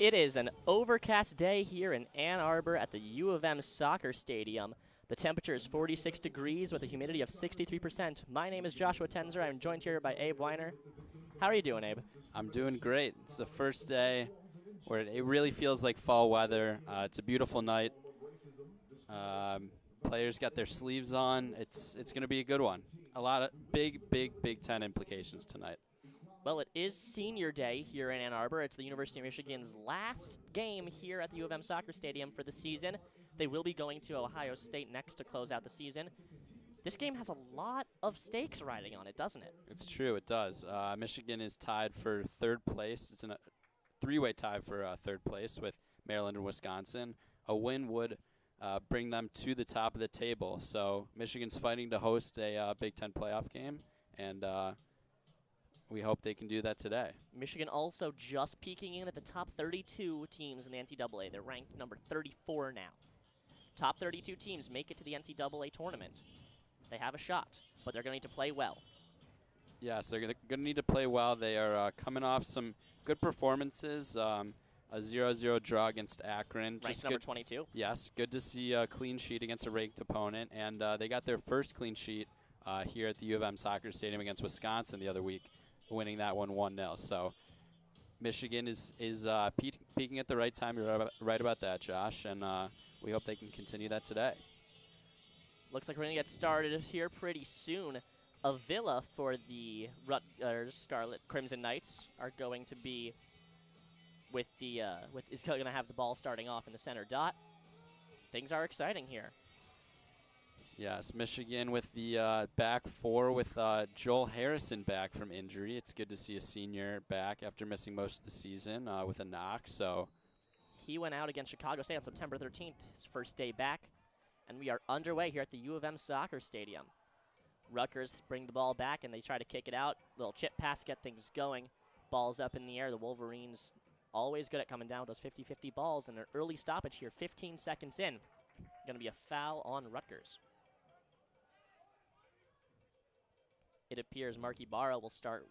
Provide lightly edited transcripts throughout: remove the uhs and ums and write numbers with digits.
It is an overcast day here in Ann Arbor at the U of M soccer stadium. The temperature is 46 degrees with a humidity of 63%. My name is Joshua Tenzer. I'm joined here by Abe Winer. How are you doing, Abe? I'm doing great. It's the first day where it really feels like fall weather. It's a beautiful night. Players got their sleeves on. It's going to be a good one. A lot of Big Ten implications tonight. Well, it is senior day here in Ann Arbor. It's the University of Michigan's last game here at the U of M soccer stadium for the season. They will be going to Ohio State next to close out the season. This game has a lot of stakes riding on it, doesn't it? It's true, it does. Michigan is tied for third place. It's a three-way tie for third place with Maryland and Wisconsin. A win would bring them to the top of the table. So Michigan's fighting to host a Big Ten playoff game, and we hope they can do that today. Michigan also just peeking in at the top 32 teams in the NCAA. They're ranked number 34 now. Top 32 teams make it to the NCAA tournament. They have a shot, but they're going to need to play well. Yes, they're going to need to play well. They are coming off some good performances. A 0-0 draw against Akron. Ranked number 22. Yes, good to see a clean sheet against a ranked opponent. And they got their first clean sheet here at the U of M soccer stadium against Wisconsin the other week, winning that one 1-0. So Michigan is peaking at the right time. You're right about that, Josh. And we hope they can continue that today. Looks like we're going to get started here pretty soon. Avila for the Rutger Scarlet Crimson Knights are going to be is going to have the ball starting off in the center dot. Things are exciting here. Yes, Michigan with the back four with Joel Harrison back from injury. It's good to see a senior back after missing most of the season with a knock. So he went out against Chicago State on September 13th, his first day back. And we are underway here at the U of M soccer stadium. Rutgers bring the ball back, and they try to kick it out. Little chip pass, get things going. Ball's up in the air. The Wolverines always good at coming down with those 50-50 balls. And an early stoppage here, 15 seconds in. Going to be a foul on Rutgers. It appears Marky Barra will start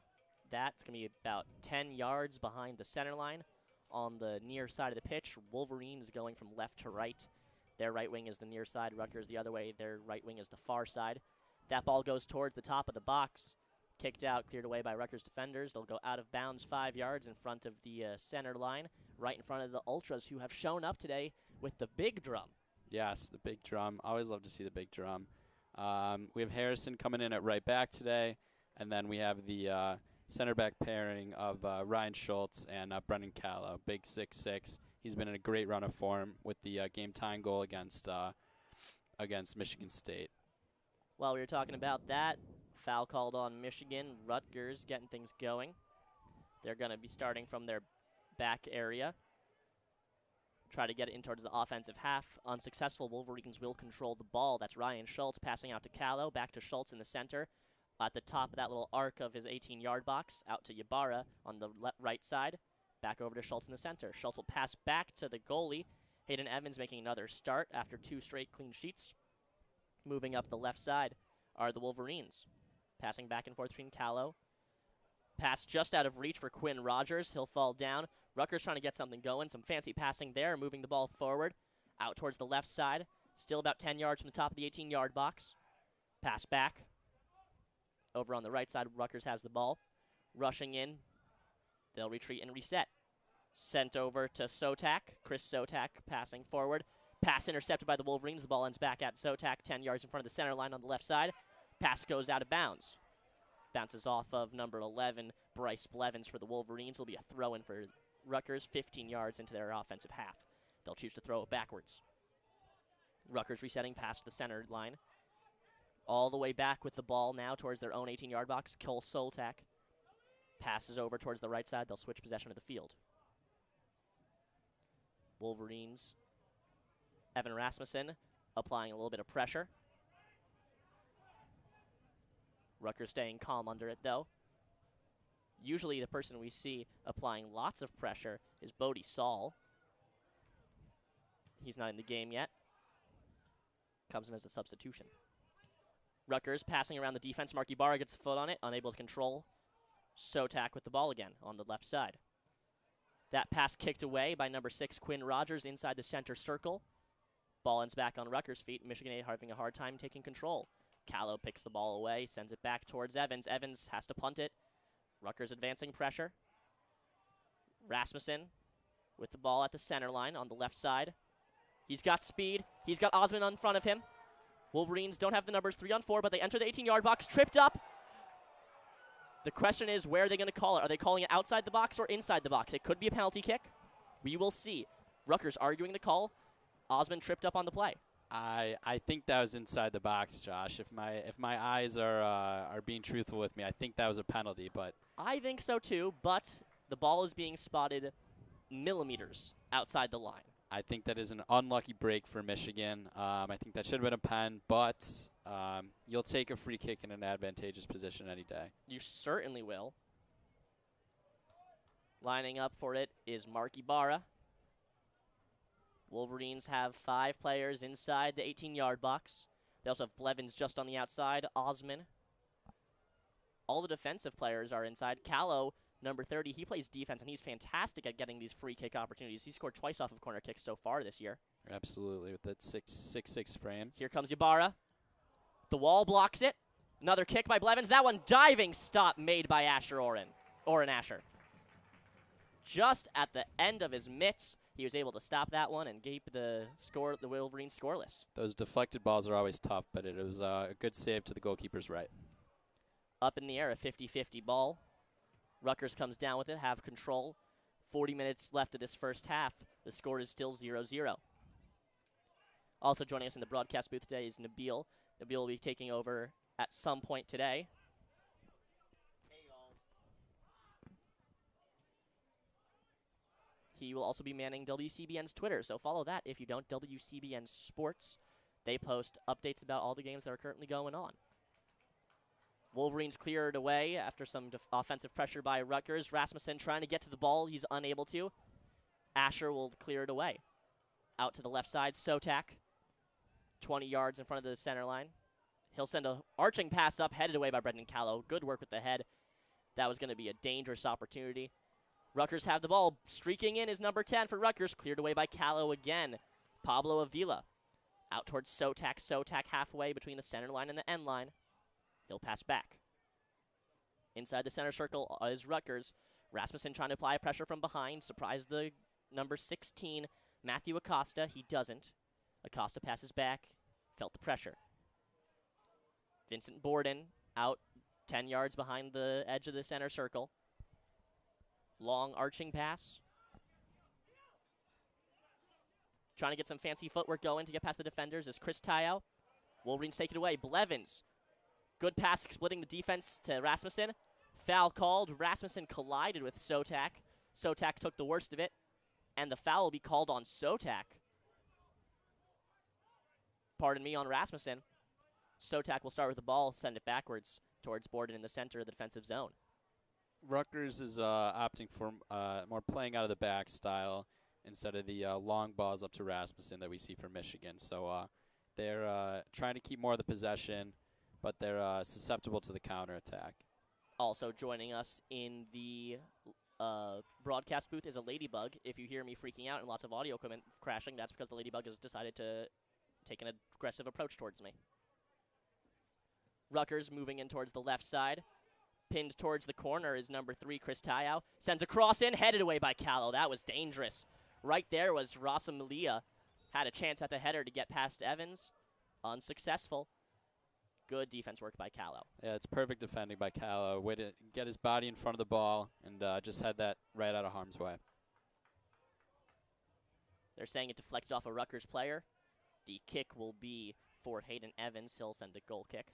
that. It's going to be about 10 yards behind the center line on the near side of the pitch. Wolverines going from left to right. Their right wing is the near side. Rutgers the other way. Their right wing is the far side. That ball goes towards the top of the box. Kicked out, cleared away by Rutgers defenders. They'll go out of bounds 5 yards in front of the center line, right in front of the Ultras, who have shown up today with the big drum. Yes, the big drum. Always love to see the big drum. We have Harrison coming in at right back today, and then we have the center back pairing of Ryan Schultz and Brendan Callow, big 6'6". He's been in a great run of form with the game-tying goal against Michigan State. While we were talking about that, foul called on Michigan. Rutgers getting things going. They're going to be starting from their back area. Try to get it in towards the offensive half. Unsuccessful, Wolverines will control the ball. That's Ryan Schultz passing out to Callow. Back to Schultz in the center. At the top of that little arc of his 18-yard box, out to Ybarra on the right side. Back over to Schultz in the center. Schultz will pass back to the goalie. Hayden Evans making another start after 2 straight clean sheets. Moving up the left side are the Wolverines. Passing back and forth between Callow. Pass just out of reach for Quinn Rogers. He'll fall down. Rutgers trying to get something going. Some fancy passing there. Moving the ball forward. Out towards the left side. Still about 10 yards from the top of the 18-yard box. Pass back. Over on the right side, Rutgers has the ball. Rushing in. They'll retreat and reset. Sent over to Sotak. Chris Sotak passing forward. Pass intercepted by the Wolverines. The ball ends back at Sotak, 10 yards in front of the center line on the left side. Pass goes out of bounds. Bounces off of number 11, Bryce Blevins for the Wolverines. It'll be a throw-in for Rutgers, 15 yards into their offensive half. They'll choose to throw it backwards. Rutgers resetting past the center line. All the way back with the ball now towards their own 18-yard box. Cole Sotak passes over towards the right side. They'll switch possession of the field. Wolverines, Evan Rasmussen applying a little bit of pressure. Rutgers staying calm under it, though. Usually the person we see applying lots of pressure is Bodie Saul. He's not in the game yet. Comes in as a substitution. Rutgers passing around the defense. Marky Barra gets a foot on it, unable to control. Sotak with the ball again on the left side. That pass kicked away by number 6, Quinn Rogers, inside the center circle. Ball ends back on Rutgers' feet. Michigan having a hard time taking control. Callow picks the ball away, sends it back towards Evans. Evans has to punt it. Rutgers advancing pressure. Rasmussen with the ball at the center line on the left side. He's got speed. He's got Osmond in front of him. Wolverines don't have the numbers 3-on-4, but they enter the 18-yard box, tripped up. The question is, where are they going to call it? Are they calling it outside the box or inside the box? It could be a penalty kick. We will see. Rutgers arguing the call. Osmond tripped up on the play. I think that was inside the box, Josh. If my eyes are being truthful with me, I think that was a penalty. But I think so too. But the ball is being spotted millimeters outside the line. I think that is an unlucky break for Michigan. I think that should have been a pen, but you'll take a free kick in an advantageous position any day. You certainly will. Lining up for it is Mark Ibarra. Wolverines have 5 players inside the 18-yard box. They also have Blevins just on the outside, Osman. All the defensive players are inside. Callow, number 30, he plays defense, and he's fantastic at getting these free kick opportunities. He scored twice off of corner kicks so far this year. Absolutely, with that 6'6" frame. Here comes Ibarra. The wall blocks it. Another kick by Blevins. That one, diving stop made by Oren Asher. Just at the end of his mitts, he was able to stop that one and keep the Wolverines scoreless. Those deflected balls are always tough, but it was a good save to the goalkeeper's right. Up in the air, a 50-50 ball. Rutgers comes down with it, have control. 40 minutes left of this first half. The score is still 0-0. Also joining us in the broadcast booth today is Nabeel. Nabeel will be taking over at some point today. He will also be manning WCBN's Twitter, so follow that if you don't. WCBN Sports. They post updates about all the games that are currently going on. Wolverines clear it away after some offensive pressure by Rutgers. Rasmussen trying to get to the ball. He's unable to. Asher will clear it away. Out to the left side, Sotak. 20 yards in front of the center line. He'll send an arching pass up, headed away by Brendan Callow. Good work with the head. That was going to be a dangerous opportunity. Rutgers have the ball. Streaking in is number 10 for Rutgers. Cleared away by Callow again. Pablo Avila. Out towards Sotak. Sotak halfway between the center line and the end line. He'll pass back. Inside the center circle is Rutgers. Rasmussen trying to apply pressure from behind. Surprise the number 16, Matthew Acosta. He doesn't. Acosta passes back. Felt the pressure. Vincent Borden out 10 yards behind the edge of the center circle. Long arching pass. Trying to get some fancy footwork going to get past the defenders is Chris Tayo. Wolverines take it away. Blevins. Good pass splitting the defense to Rasmussen. Foul called. Rasmussen collided with Sotak. Sotak took the worst of it. And the foul will be called on Sotak. Pardon me, on Rasmussen. Sotak will start with the ball, send it backwards towards Borden in the center of the defensive zone. Rutgers is opting for more playing out of the back style instead of the long balls up to Rasmussen that we see from Michigan. So they're trying to keep more of the possession, but they're susceptible to the counterattack. Also joining us in the broadcast booth is a ladybug. If you hear me freaking out and lots of audio equipment crashing, that's because the ladybug has decided to take an aggressive approach towards me. Rutgers moving in towards the left side. Pinned towards the corner is number 3, Chris Tayo. Sends a cross in, headed away by Callow. That was dangerous. Right there was Rasa Malia. Had a chance at the header to get past Evans. Unsuccessful. Good defense work by Callow. Yeah, it's perfect defending by Callow. Way to get his body in front of the ball and just had that right out of harm's way. They're saying it deflected off a Rutgers player. The kick will be for Hayden Evans. He'll send a goal kick.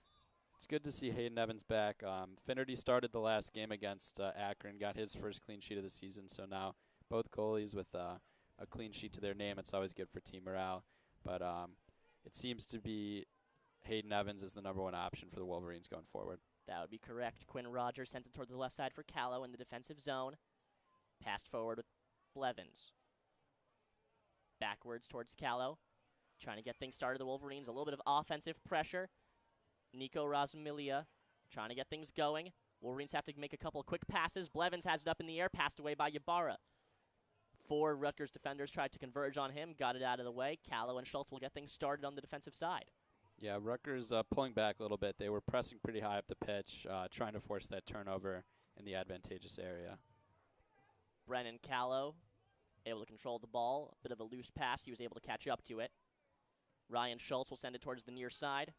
It's good to see Hayden Evans back. Finnerty started the last game against Akron, got his first clean sheet of the season, so now both goalies with a clean sheet to their name. It's always good for team morale. But it seems to be Hayden Evans is the number 1 option for the Wolverines going forward. That would be correct. Quinn Rogers sends it towards the left side for Callow in the defensive zone. Passed forward with Blevins. Backwards towards Callow. Trying to get things started. The Wolverines, a little bit of offensive pressure. Nico Razamilia trying to get things going. Wolverines have to make a couple of quick passes. Blevins has it up in the air, passed away by Ybarra. 4 Rutgers defenders tried to converge on him, got it out of the way. Callow and Schultz will get things started on the defensive side. Yeah, Rutgers pulling back a little bit. They were pressing pretty high up the pitch, trying to force that turnover in the advantageous area. Brennan Callow able to control the ball. A bit of a loose pass. He was able to catch up to it. Ryan Schultz will send it towards the near side.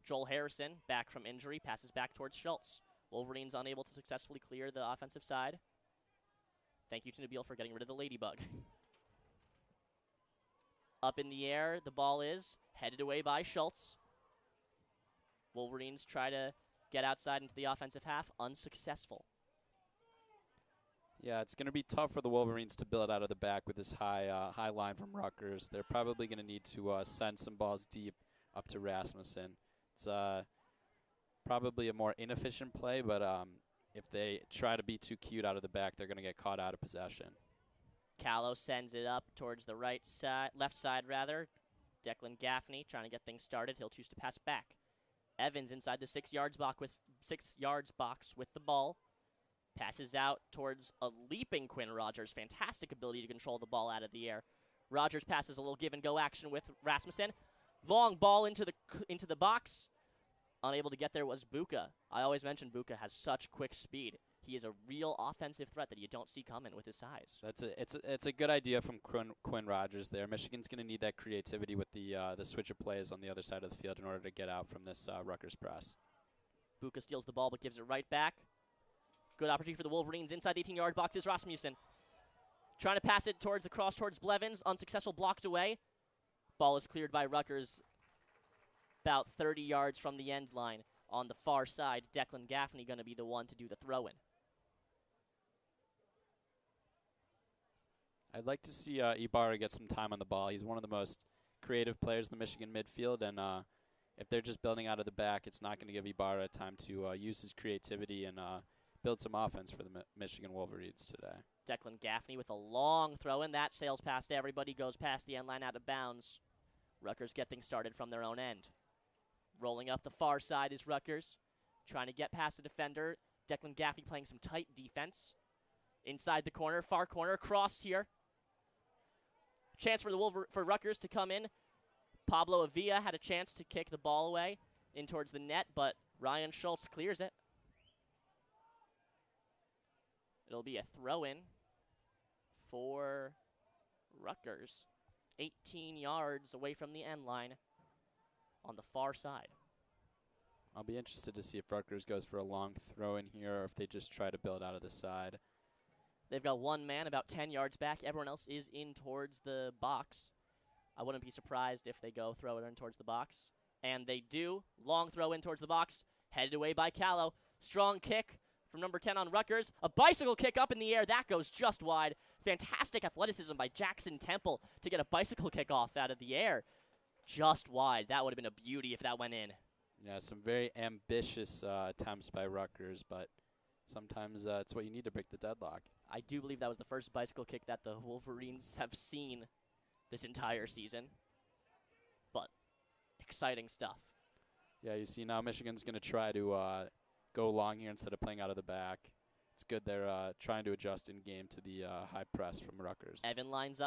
Joel Harrison, back from injury, passes back towards Schultz. Wolverines unable to successfully clear the offensive side. Thank you to Nabeel for getting rid of the ladybug. Up in the air, the ball is headed away by Schultz. Wolverines try to get outside into the offensive half, unsuccessful. Yeah, it's going to be tough for the Wolverines to build out of the back with this high line from Rutgers. They're probably going to need to send some balls deep up to Rasmussen. It's probably a more inefficient play, but if they try to be too cute out of the back, they're going to get caught out of possession. Callow sends it up towards the left side rather. Declan Gaffney trying to get things started. He'll choose to pass back. Evans inside the 6 yards box with the ball. Passes out towards a leaping Quinn Rogers. Fantastic ability to control the ball out of the air. Rogers passes a little give-and-go action with Rasmussen. Long ball into the box. Unable to get there was Buka. I always mention Buka has such quick speed. He is a real offensive threat that you don't see coming with his size. It's a good idea from Quinn Rogers there. Michigan's going to need that creativity with the switch of plays on the other side of the field in order to get out from this Rutgers press. Buka steals the ball but gives it right back. Good opportunity for the Wolverines. Inside the 18-yard box is Rasmussen. Trying to pass it towards Blevins. Unsuccessful, blocked away. Ball is cleared by Rutgers about 30 yards from the end line. On the far side, Declan Gaffney going to be the one to do the throw-in. I'd like to see Ibarra get some time on the ball. He's one of the most creative players in the Michigan midfield, and if they're just building out of the back, it's not going to give Ibarra time to use his creativity and build some offense for the Michigan Wolverines today. Declan Gaffney with a long throw-in. That sails past everybody, goes past the end line out of bounds. Rutgers get things started from their own end. Rolling up the far side is Rutgers, trying to get past the defender. Declan Gaffney playing some tight defense. Inside the corner, far corner, cross here. Chance for Rutgers to come in. Pablo Avila had a chance to kick the ball away in towards the net, but Ryan Schultz clears it. It'll be a throw-in for Rutgers. 18 yards away from the end line on the far side. I'll be interested to see if Rutgers goes for a long throw-in here or if they just try to build out of the side. They've got one man about 10 yards back. Everyone else is in towards the box. I wouldn't be surprised if they go throw it in towards the box. And they do. Long throw in towards the box. Headed away by Callow. Strong kick from number 10 on Rutgers. A bicycle kick up in the air. That goes just wide. Fantastic athleticism by Jackson Temple to get a bicycle kick off out of the air. Just wide. That would have been a beauty if that went in. Yeah, some very ambitious attempts by Rutgers, but sometimes it's what you need to break the deadlock. I do believe that was the first bicycle kick that the Wolverines have seen this entire season. But exciting stuff. Yeah, you see now Michigan's going to try to go long here instead of playing out of the back. It's good they're trying to adjust in game to the high press from Rutgers. Evans lines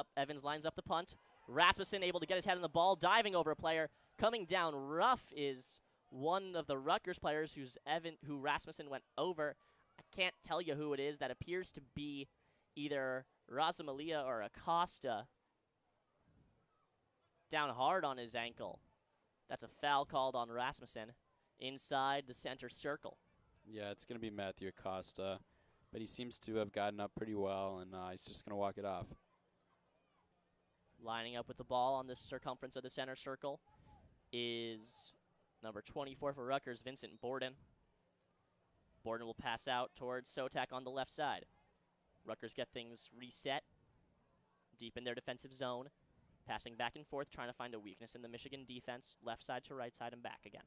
up the punt. Rasmussen able to get his head on the ball, diving over a player. Coming down rough is one of the Rutgers players who Rasmussen went over. I can't tell you who it is. That appears to be either Razamalia or Acosta. Down hard on his ankle. That's a foul called on Rasmussen inside the center circle. Yeah, it's going to be Matthew Acosta, but he seems to have gotten up pretty well, and he's just going to walk it off. Lining up with the ball on the circumference of the center circle is number 24 for Rutgers, Vincent Borden. Borden will pass out towards Sotak on the left side. Rutgers get things reset deep in their defensive zone, passing back and forth, trying to find a weakness in the Michigan defense, left side to right side and back again.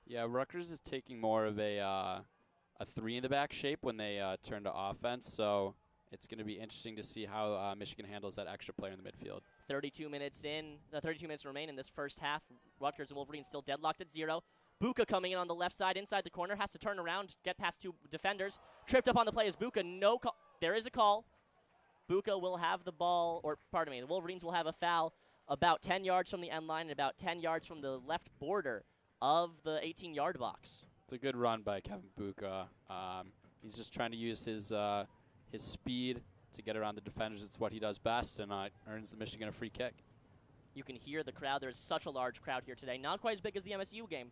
Yeah, Rutgers is taking more of a three-in-the-back shape when they turn to offense, so it's going to be interesting to see how Michigan handles that extra player in the midfield. 32 minutes remain in this first half. Rutgers and Wolverines still deadlocked at 0. Buka coming in on the left side inside the corner. Has to turn around, get past 2 defenders. Tripped up on the play is Buka. No call. There is a call. Buka will have the ball, or pardon me, the Wolverines will have a foul about 10 yards from the end line and about 10 yards from the left border of the 18-yard box. It's a good run by Kevin Buka. He's just trying to use his speed to get around the defenders. It's what he does best, and earns the Michigan a free kick. You can hear the crowd. There's such a large crowd here today. Not quite as big as the MSU game,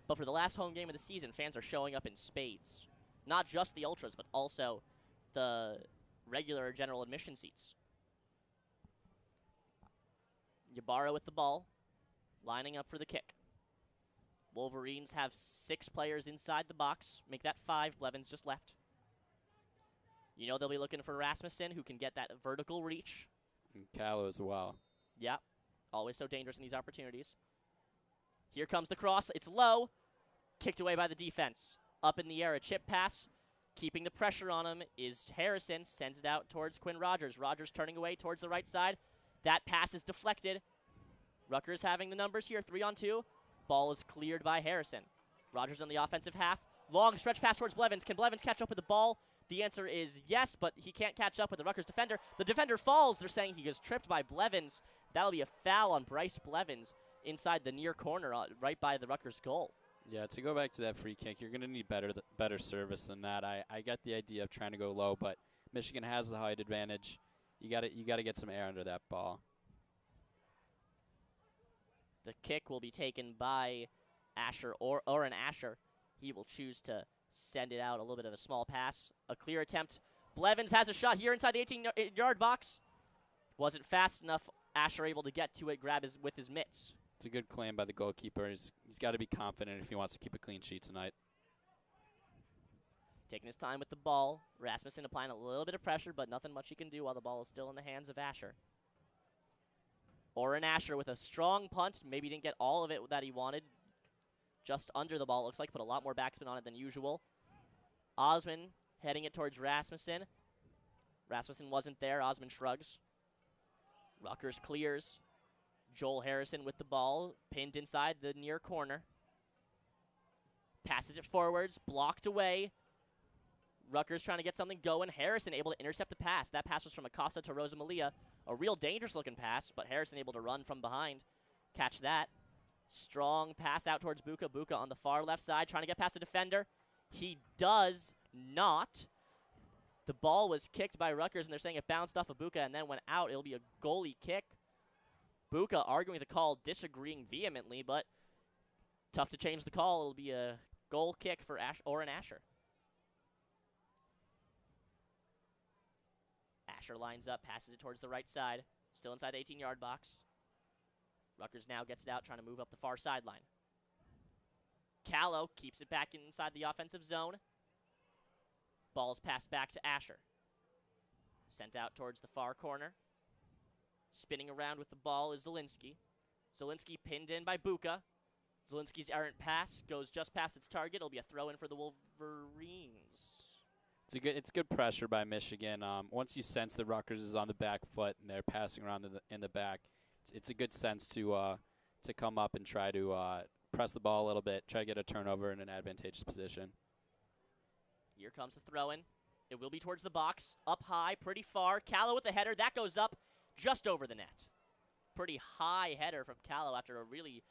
but for the last home game of the season, fans are showing up in spades. Not just the Ultras, but also the regular general admission seats. Ybarra with the ball, lining up for the kick. Wolverines have 6 players inside the box. Make that 5. Blevins just left. You know they'll be looking for Rasmussen, who can get that vertical reach. And Callow as well. Yeah, always so dangerous in these opportunities. Here comes the cross. It's low. Kicked away by the defense. Up in the air, a chip pass. Keeping the pressure on him is Harrison. Sends it out towards Quinn Rogers. Rogers turning away towards the right side. That pass is deflected. Rutgers having the numbers here, 3-on-2. Ball is cleared by Harrison. Rogers on the offensive half. Long stretch pass towards Blevins. Can Blevins catch up with the ball? The answer is yes, but he can't catch up with the Rutgers defender. The defender falls. They're saying he gets tripped by Blevins. That'll be a foul on Bryce Blevins inside the near corner right by the Rutgers goal. Yeah, to go back to that free kick, you're going to need better service than that. I get the idea of trying to go low, but Michigan has the height advantage. You got to get some air under that ball. The kick will be taken by Asher or an Asher. He will choose to send it out, a little bit of a small pass. A clear attempt. Blevins has a shot here inside the 18-yard box. Wasn't fast enough. Asher able to get to it, with his mitts. It's a good claim by the goalkeeper. He's got to be confident if he wants to keep a clean sheet tonight. Taking his time with the ball. Rasmussen applying a little bit of pressure, but nothing much he can do while the ball is still in the hands of Asher. Oren Asher with a strong punt. Maybe didn't get all of it that he wanted. Just under the ball, it looks like. Put a lot more backspin on it than usual. Osman heading it towards Rasmussen. Rasmussen wasn't there. Osman shrugs. Rutgers clears. Joel Harrison with the ball. Pinned inside the near corner. Passes it forwards. Blocked away. Rutgers trying to get something going. Harrison able to intercept the pass. That pass was from Acosta to Rosa Malia. A real dangerous-looking pass, but Harrison able to run from behind. Catch that. Strong pass out towards Buka. Buka on the far left side, trying to get past the defender. He does not. The ball was kicked by Rutgers, and they're saying it bounced off of Buka and then went out. It'll be a goalie kick. Buka arguing the call, disagreeing vehemently, but tough to change the call. It'll be a goal kick for Oren Asher. Asher lines up, passes it towards the right side. Still inside the 18-yard box. Rutgers now gets it out, trying to move up the far sideline. Callow keeps it back inside the offensive zone. Ball's passed back to Asher. Sent out towards the far corner. Spinning around with the ball is Zielinski. Zielinski pinned in by Buka. Zielinski's errant pass goes just past its target. It'll be a throw-in for the Wolverines. It's good pressure by Michigan. Once you sense that Rutgers is on the back foot and they're passing around in the back, it's a good sense to come up and try to press the ball a little bit, try to get a turnover in an advantageous position. Here comes the throw-in. It will be towards the box. Up high, pretty far. Callow with the header. That goes up just over the net. Pretty high header from Callow after a really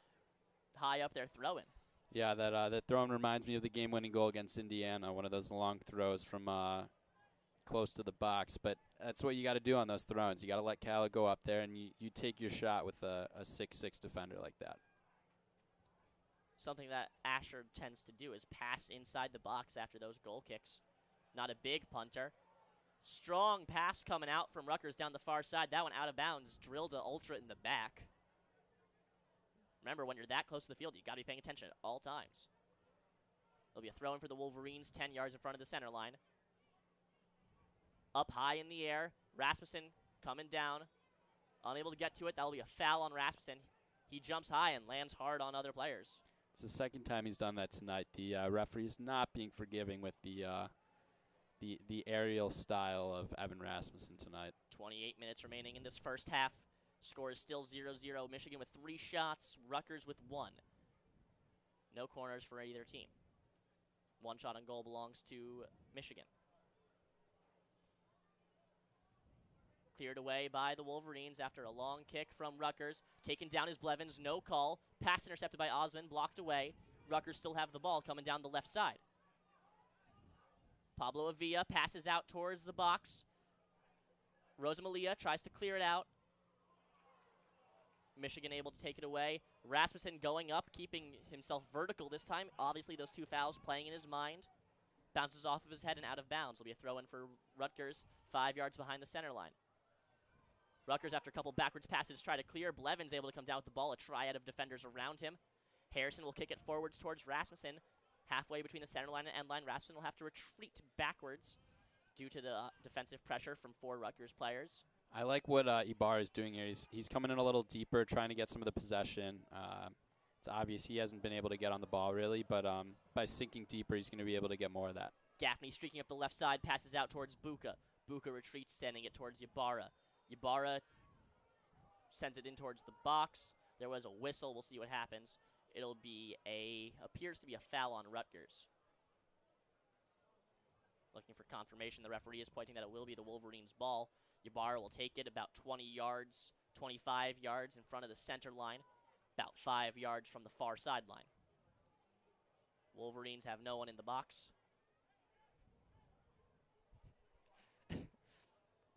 high up there throw-in. Yeah, that throw-in reminds me of the game-winning goal against Indiana, one of those long throws from close to the box. But that's what you got to do on those throw-ins. You got to let Callow go up there, and you take your shot with a 6'6" defender like that. Something that Asher tends to do is pass inside the box after those goal kicks. Not a big punter. Strong pass coming out from Rutgers down the far side. That one out of bounds, drilled to Ultra in the back. Remember, when you're that close to the field, you got to be paying attention at all times. There'll be a throw-in for the Wolverines, 10 yards in front of the center line. Up high in the air, Rasmussen coming down. Unable to get to it. That'll be a foul on Rasmussen. He jumps high and lands hard on other players. It's the second time he's done that tonight. The referee's not being forgiving with the aerial style of Evan Rasmussen tonight. 28 minutes remaining in this first half. Score is still 0-0. Michigan with 3 shots, Rutgers with 1. No corners for either team. One shot on goal belongs to Michigan. Cleared away by the Wolverines after a long kick from Rutgers. Taken down is Blevins, no call. Pass intercepted by Osmond, blocked away. Rutgers still have the ball coming down the left side. Pablo Avila passes out towards the box. Rosamalia tries to clear it out. Michigan able to take it away. Rasmussen going up, keeping himself vertical this time. Obviously, those two fouls playing in his mind. Bounces off of his head and out of bounds. Will be a throw-in for Rutgers, 5 yards behind the center line. Rutgers, after a couple backwards passes, try to clear. Blevins able to come down with the ball. A triad of defenders around him. Harrison will kick it forwards towards Rasmussen. Halfway between the center line and end line, Rasmussen will have to retreat backwards due to the defensive pressure from 4 Rutgers players. I like what Ibarra is doing here. He's coming in a little deeper, trying to get some of the possession. It's obvious he hasn't been able to get on the ball, really, but by sinking deeper, he's going to be able to get more of that. Gaffney streaking up the left side, passes out towards Buka. Buka retreats, sending it towards Ibarra. Ibarra sends it in towards the box. There was a whistle. We'll see what happens. It'll be appears to be a foul on Rutgers. Looking for confirmation. The referee is pointing that it will be the Wolverines' ball. Ibarra will take it about 20 yards, 25 yards in front of the center line, about 5 yards from the far sideline. Wolverines have no one in the box.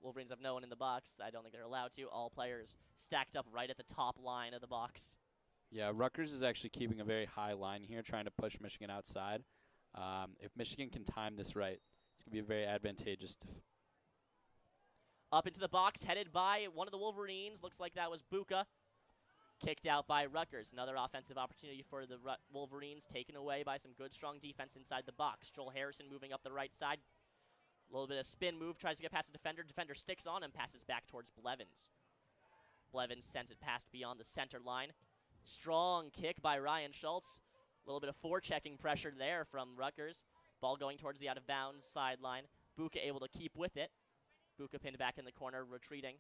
Wolverines have no one in the box. I don't think they're allowed to. All players stacked up right at the top line of the box. Yeah, Rutgers is actually keeping a very high line here, trying to push Michigan outside. If Michigan can time this right, it's going to be very advantageous. Up into the box, headed by one of the Wolverines. Looks like that was Buka. Kicked out by Rutgers. Another offensive opportunity for the Wolverines, taken away by some good, strong defense inside the box. Joel Harrison moving up the right side. A little bit of spin move, tries to get past the defender. Defender sticks on him, passes back towards Blevins. Blevins sends it past beyond the center line. Strong kick by Ryan Schultz. A little bit of forechecking pressure there from Rutgers. Ball going towards the out-of-bounds sideline. Buka able to keep with it. Buka pinned back in the corner, retreating.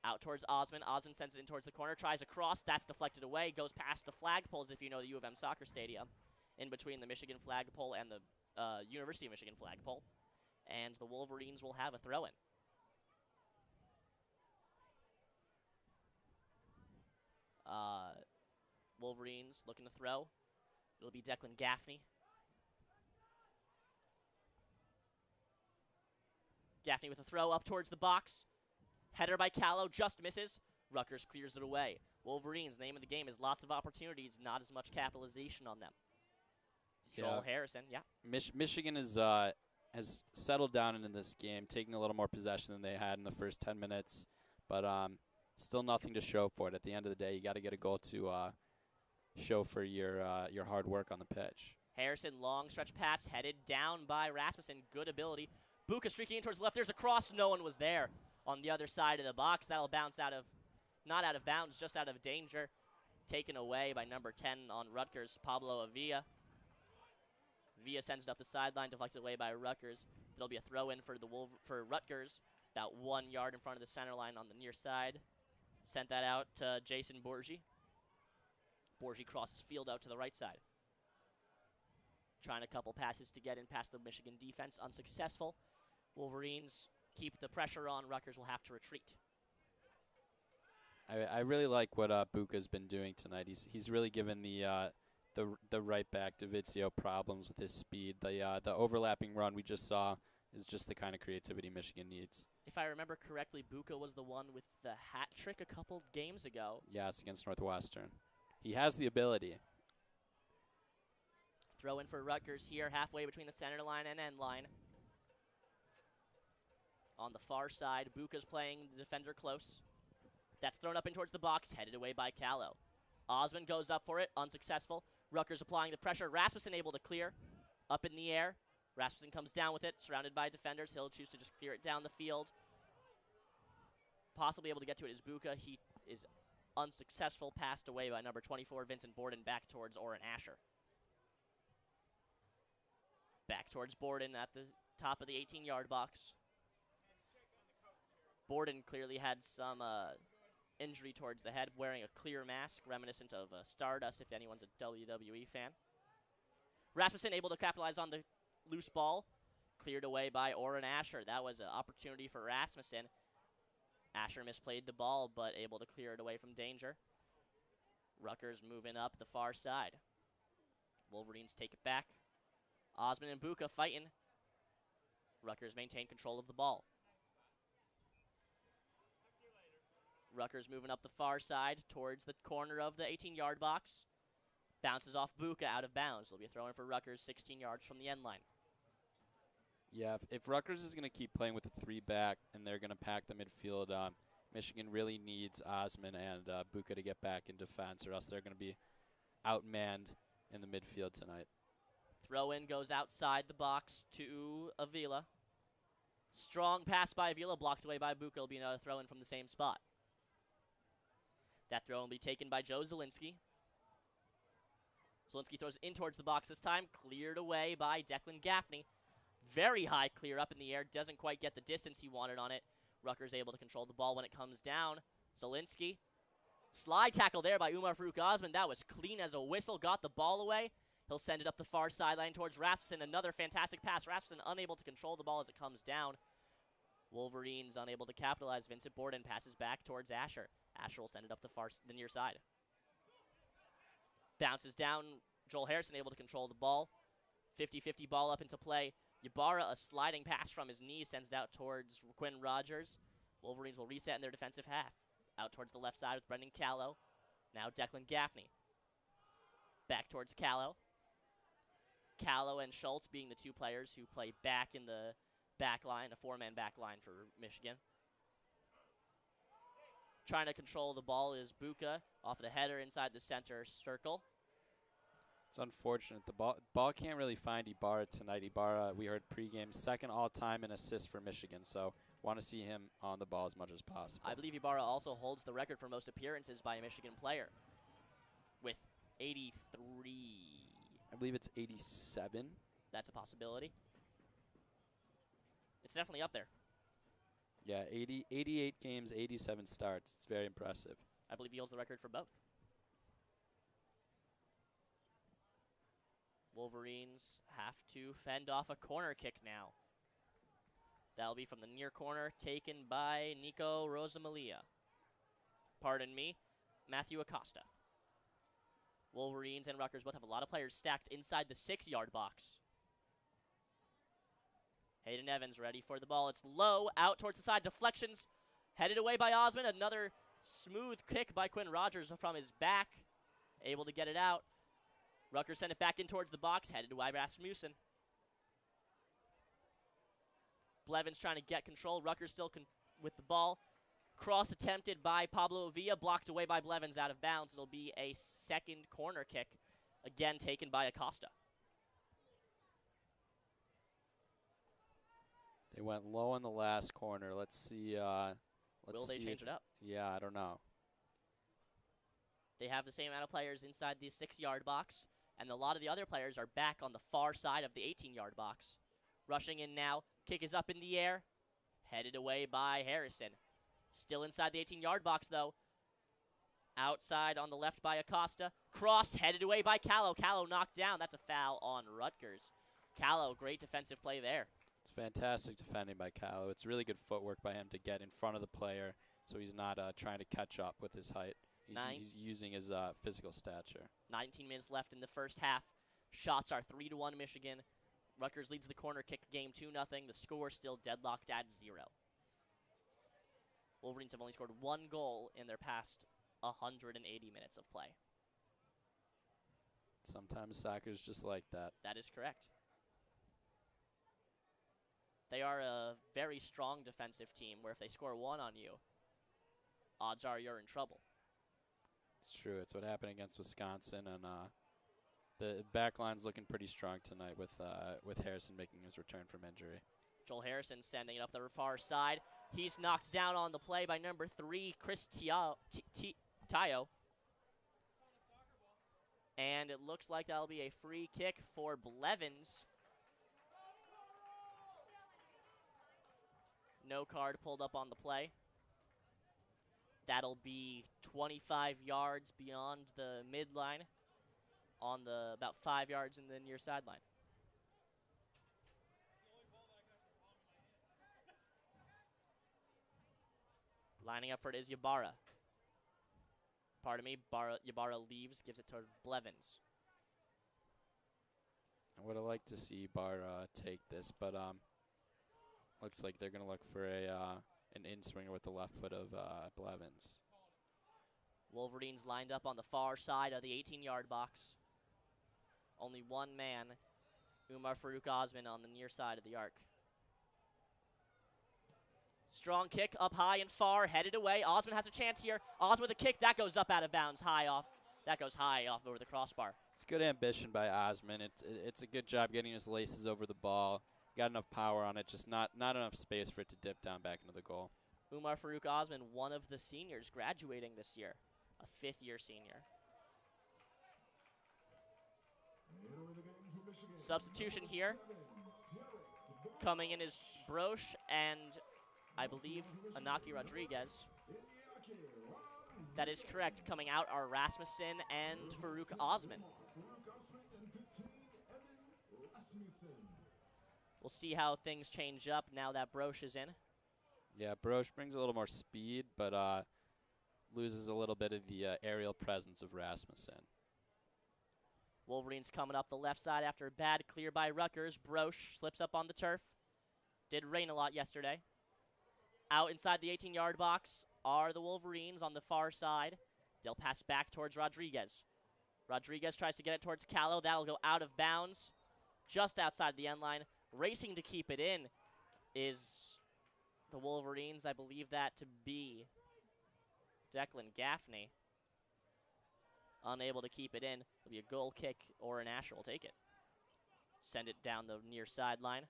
Out towards Osmond. Osmond sends it in towards the corner, tries a cross. That's deflected away. Goes past the flagpoles, if you know the U of M soccer stadium, in between the Michigan flagpole and the University of Michigan flagpole. And the Wolverines will have a throw-in. Wolverines looking to throw. It'll be Declan Gaffney. Gaffney with a throw up towards the box. Header by Callow, just misses. Rutgers clears it away. Wolverines, name of the game is lots of opportunities, not as much capitalization on them. Yeah. Joel Harrison, yeah. Michigan is has settled down in this game, taking a little more possession than they had in the first 10 minutes, but still nothing to show for it. At the end of the day, you got to get a goal to show for your hard work on the pitch. Harrison, long stretch pass, headed down by Rasmussen. Good ability. Buka streaking in towards the left. There's a cross. No one was there on the other side of the box. That'll bounce out of, not out of bounds, just out of danger. Taken away by number 10 on Rutgers, Pablo Avila. Villa sends it up the sideline, deflected away by Rutgers. It'll be a throw-in for Rutgers, about 1 yard in front of the center line on the near side. Sent that out to Jason Borgie. Borgie crosses field out to the right side. Trying a couple passes to get in past the Michigan defense, unsuccessful. Wolverines keep the pressure on. Rutgers will have to retreat. I really like what Buka's been doing tonight. He's really given the right back Davizio problems with his speed. The overlapping run we just saw is just the kind of creativity Michigan needs. If I remember correctly, Buka was the one with the hat trick a couple games ago. Yes, against Northwestern. He has the ability. Throw in for Rutgers here, halfway between the center line and end line. On the far side, Buka's playing the defender close. That's thrown up in towards the box, headed away by Callow. Osmond goes up for it, unsuccessful. Rutgers applying the pressure. Rasmussen able to clear. Up in the air. Rasmussen comes down with it, surrounded by defenders. He'll choose to just clear it down the field. Possibly able to get to it is Buka. He is unsuccessful, passed away by number 24, Vincent Borden, back towards Orrin Asher. Back towards Borden at the top of the 18-yard box. Borden clearly had some injury towards the head, wearing a clear mask, reminiscent of Stardust, if anyone's a WWE fan. Rasmussen able to capitalize on the loose ball. Cleared away by Oren Asher. That was an opportunity for Rasmussen. Asher misplayed the ball, but able to clear it away from danger. Rutgers moving up the far side. Wolverines take it back. Osman and Buka fighting. Rutgers maintain control of the ball. Rutgers moving up the far side towards the corner of the 18-yard box. Bounces off Buka out of bounds. It'll be a throw-in for Rutgers 16 yards from the end line. Yeah, if Rutgers is going to keep playing with a 3-back and they're going to pack the midfield, Michigan really needs Osman and Buka to get back in defense, or else they're going to be outmanned in the midfield tonight. Throw-in goes outside the box to Avila. Strong pass by Avila, blocked away by Buka. Will be another throw-in from the same spot. That throw will be taken by Joe Zielinski. Zielinski throws in towards the box this time, cleared away by Declan Gaffney. Very high clear up in the air, doesn't quite get the distance he wanted on it. Rutgers able to control the ball when it comes down. Zielinski, slide tackle there by Umar Farouk Osman. That was clean as a whistle, got the ball away. He'll send it up the far sideline towards Rasmussen. Another fantastic pass. Rasmussen unable to control the ball as it comes down. Wolverines unable to capitalize. Vincent Borden passes back towards Asher. Asher will send it up the near side. Bounces down. Joel Harrison able to control the ball. 50-50 ball up into play. Ybarra, a sliding pass from his knee, sends it out towards Quinn Rogers. Wolverines will reset in their defensive half. Out towards the left side with Brendan Callow. Now Declan Gaffney. Back towards Callow. Callow and Schultz being the two players who play back in the back line, a four-man back line for Michigan. Trying to control the ball is Buka off the header inside the center circle. It's unfortunate. The ball can't really find Ibarra tonight. Ibarra, we heard pregame, second all-time in assists for Michigan, so want to see him on the ball as much as possible. I believe Ibarra also holds the record for most appearances by a Michigan player with 83. I believe it's 87. That's a possibility. It's definitely up there. Yeah, 88 games, 87 starts. It's very impressive. I believe he holds the record for both. Wolverines have to fend off a corner kick now. That'll be from the near corner, taken by Nico Rosamalia. Pardon me, Matthew Acosta. Wolverines and Rutgers both have a lot of players stacked inside the 6-yard box. Hayden Evans ready for the ball. It's low, out towards the side. Deflections headed away by Osman. Another smooth kick by Quinn Rogers from his back. Able to get it out. Rutgers send it back in towards the box, headed to Rasmussen. Blevins trying to get control. Rutgers still with the ball. Cross attempted by Pablo Villa, blocked away by Blevins out of bounds. It'll be a second corner kick, again taken by Acosta. They went low in the last corner. Let's see. Will they change it up? Yeah, I don't know. They have the same amount of players inside the 6-yard box, and a lot of the other players are back on the far side of the 18-yard box. Rushing in now. Kick is up in the air. Headed away by Harrison. Still inside the 18-yard box, though. Outside on the left by Acosta. Cross headed away by Callow. Callow knocked down. That's a foul on Rutgers. Callow, great defensive play there. It's fantastic defending by Callow. It's really good footwork by him to get in front of the player so he's not trying to catch up with his height. He's using his physical stature. 19 minutes left in the first half. Shots are 3-1 Michigan. Rutgers leads the corner kick game 2-0. The score still deadlocked at 0. Wolverines have only scored 1 goal in their past 180 minutes of play. Sometimes soccer's just like that. That is correct. They are a very strong defensive team where if they score 1 on you, odds are you're in trouble. It's true. It's what happened against Wisconsin, and the back line's looking pretty strong tonight with Harrison making his return from injury. Joel Harrison sending it up the far side. He's knocked down on the play by number 3, Chris Tayo. And it looks like that'll be a free kick for Blevins. No card pulled up on the play. That'll be 25 yards beyond the midline on the about 5 yards in the near sideline. Lining up for it is Ybarra. Pardon me, Ybarra leaves, gives it to Blevins. I would have liked to see Ybarra take this, but looks like they're going to look for an in-swinger with the left foot of Blevins. Wolverines lined up on the far side of the 18-yard box. Only one man, Umar Farouk Osman, on the near side of the arc. Strong kick up high and far, headed away. Osman has a chance here. Osman with a kick, that goes up out of bounds, high off. That goes high off over the crossbar. It's good ambition by Osman. It's a good job getting his laces over the ball. Got enough power on it, just not enough space for it to dip down back into the goal. Umar Farouk Osman, one of the seniors graduating this year, a fifth-year senior. Substitution here. Coming in is Broche and I believe Anaki Rodriguez. That is correct. Coming out are Rasmussen and Farouk Osman. We'll see how things change up now that Broche is in. Yeah, Broche brings a little more speed, but loses a little bit of the aerial presence of Rasmussen. Wolverines coming up the left side after a bad clear by Rutgers. Broche slips up on the turf. Did rain a lot yesterday. Out inside the 18-yard box are the Wolverines on the far side. They'll pass back towards Rodriguez. Rodriguez tries to get it towards Callow. That'll go out of bounds just outside the end line. Racing to keep it in is the Wolverines. I believe that to be Declan Gaffney. Unable to keep it in. It'll be a goal kick, or an Asher will take it. Send it down the near sideline.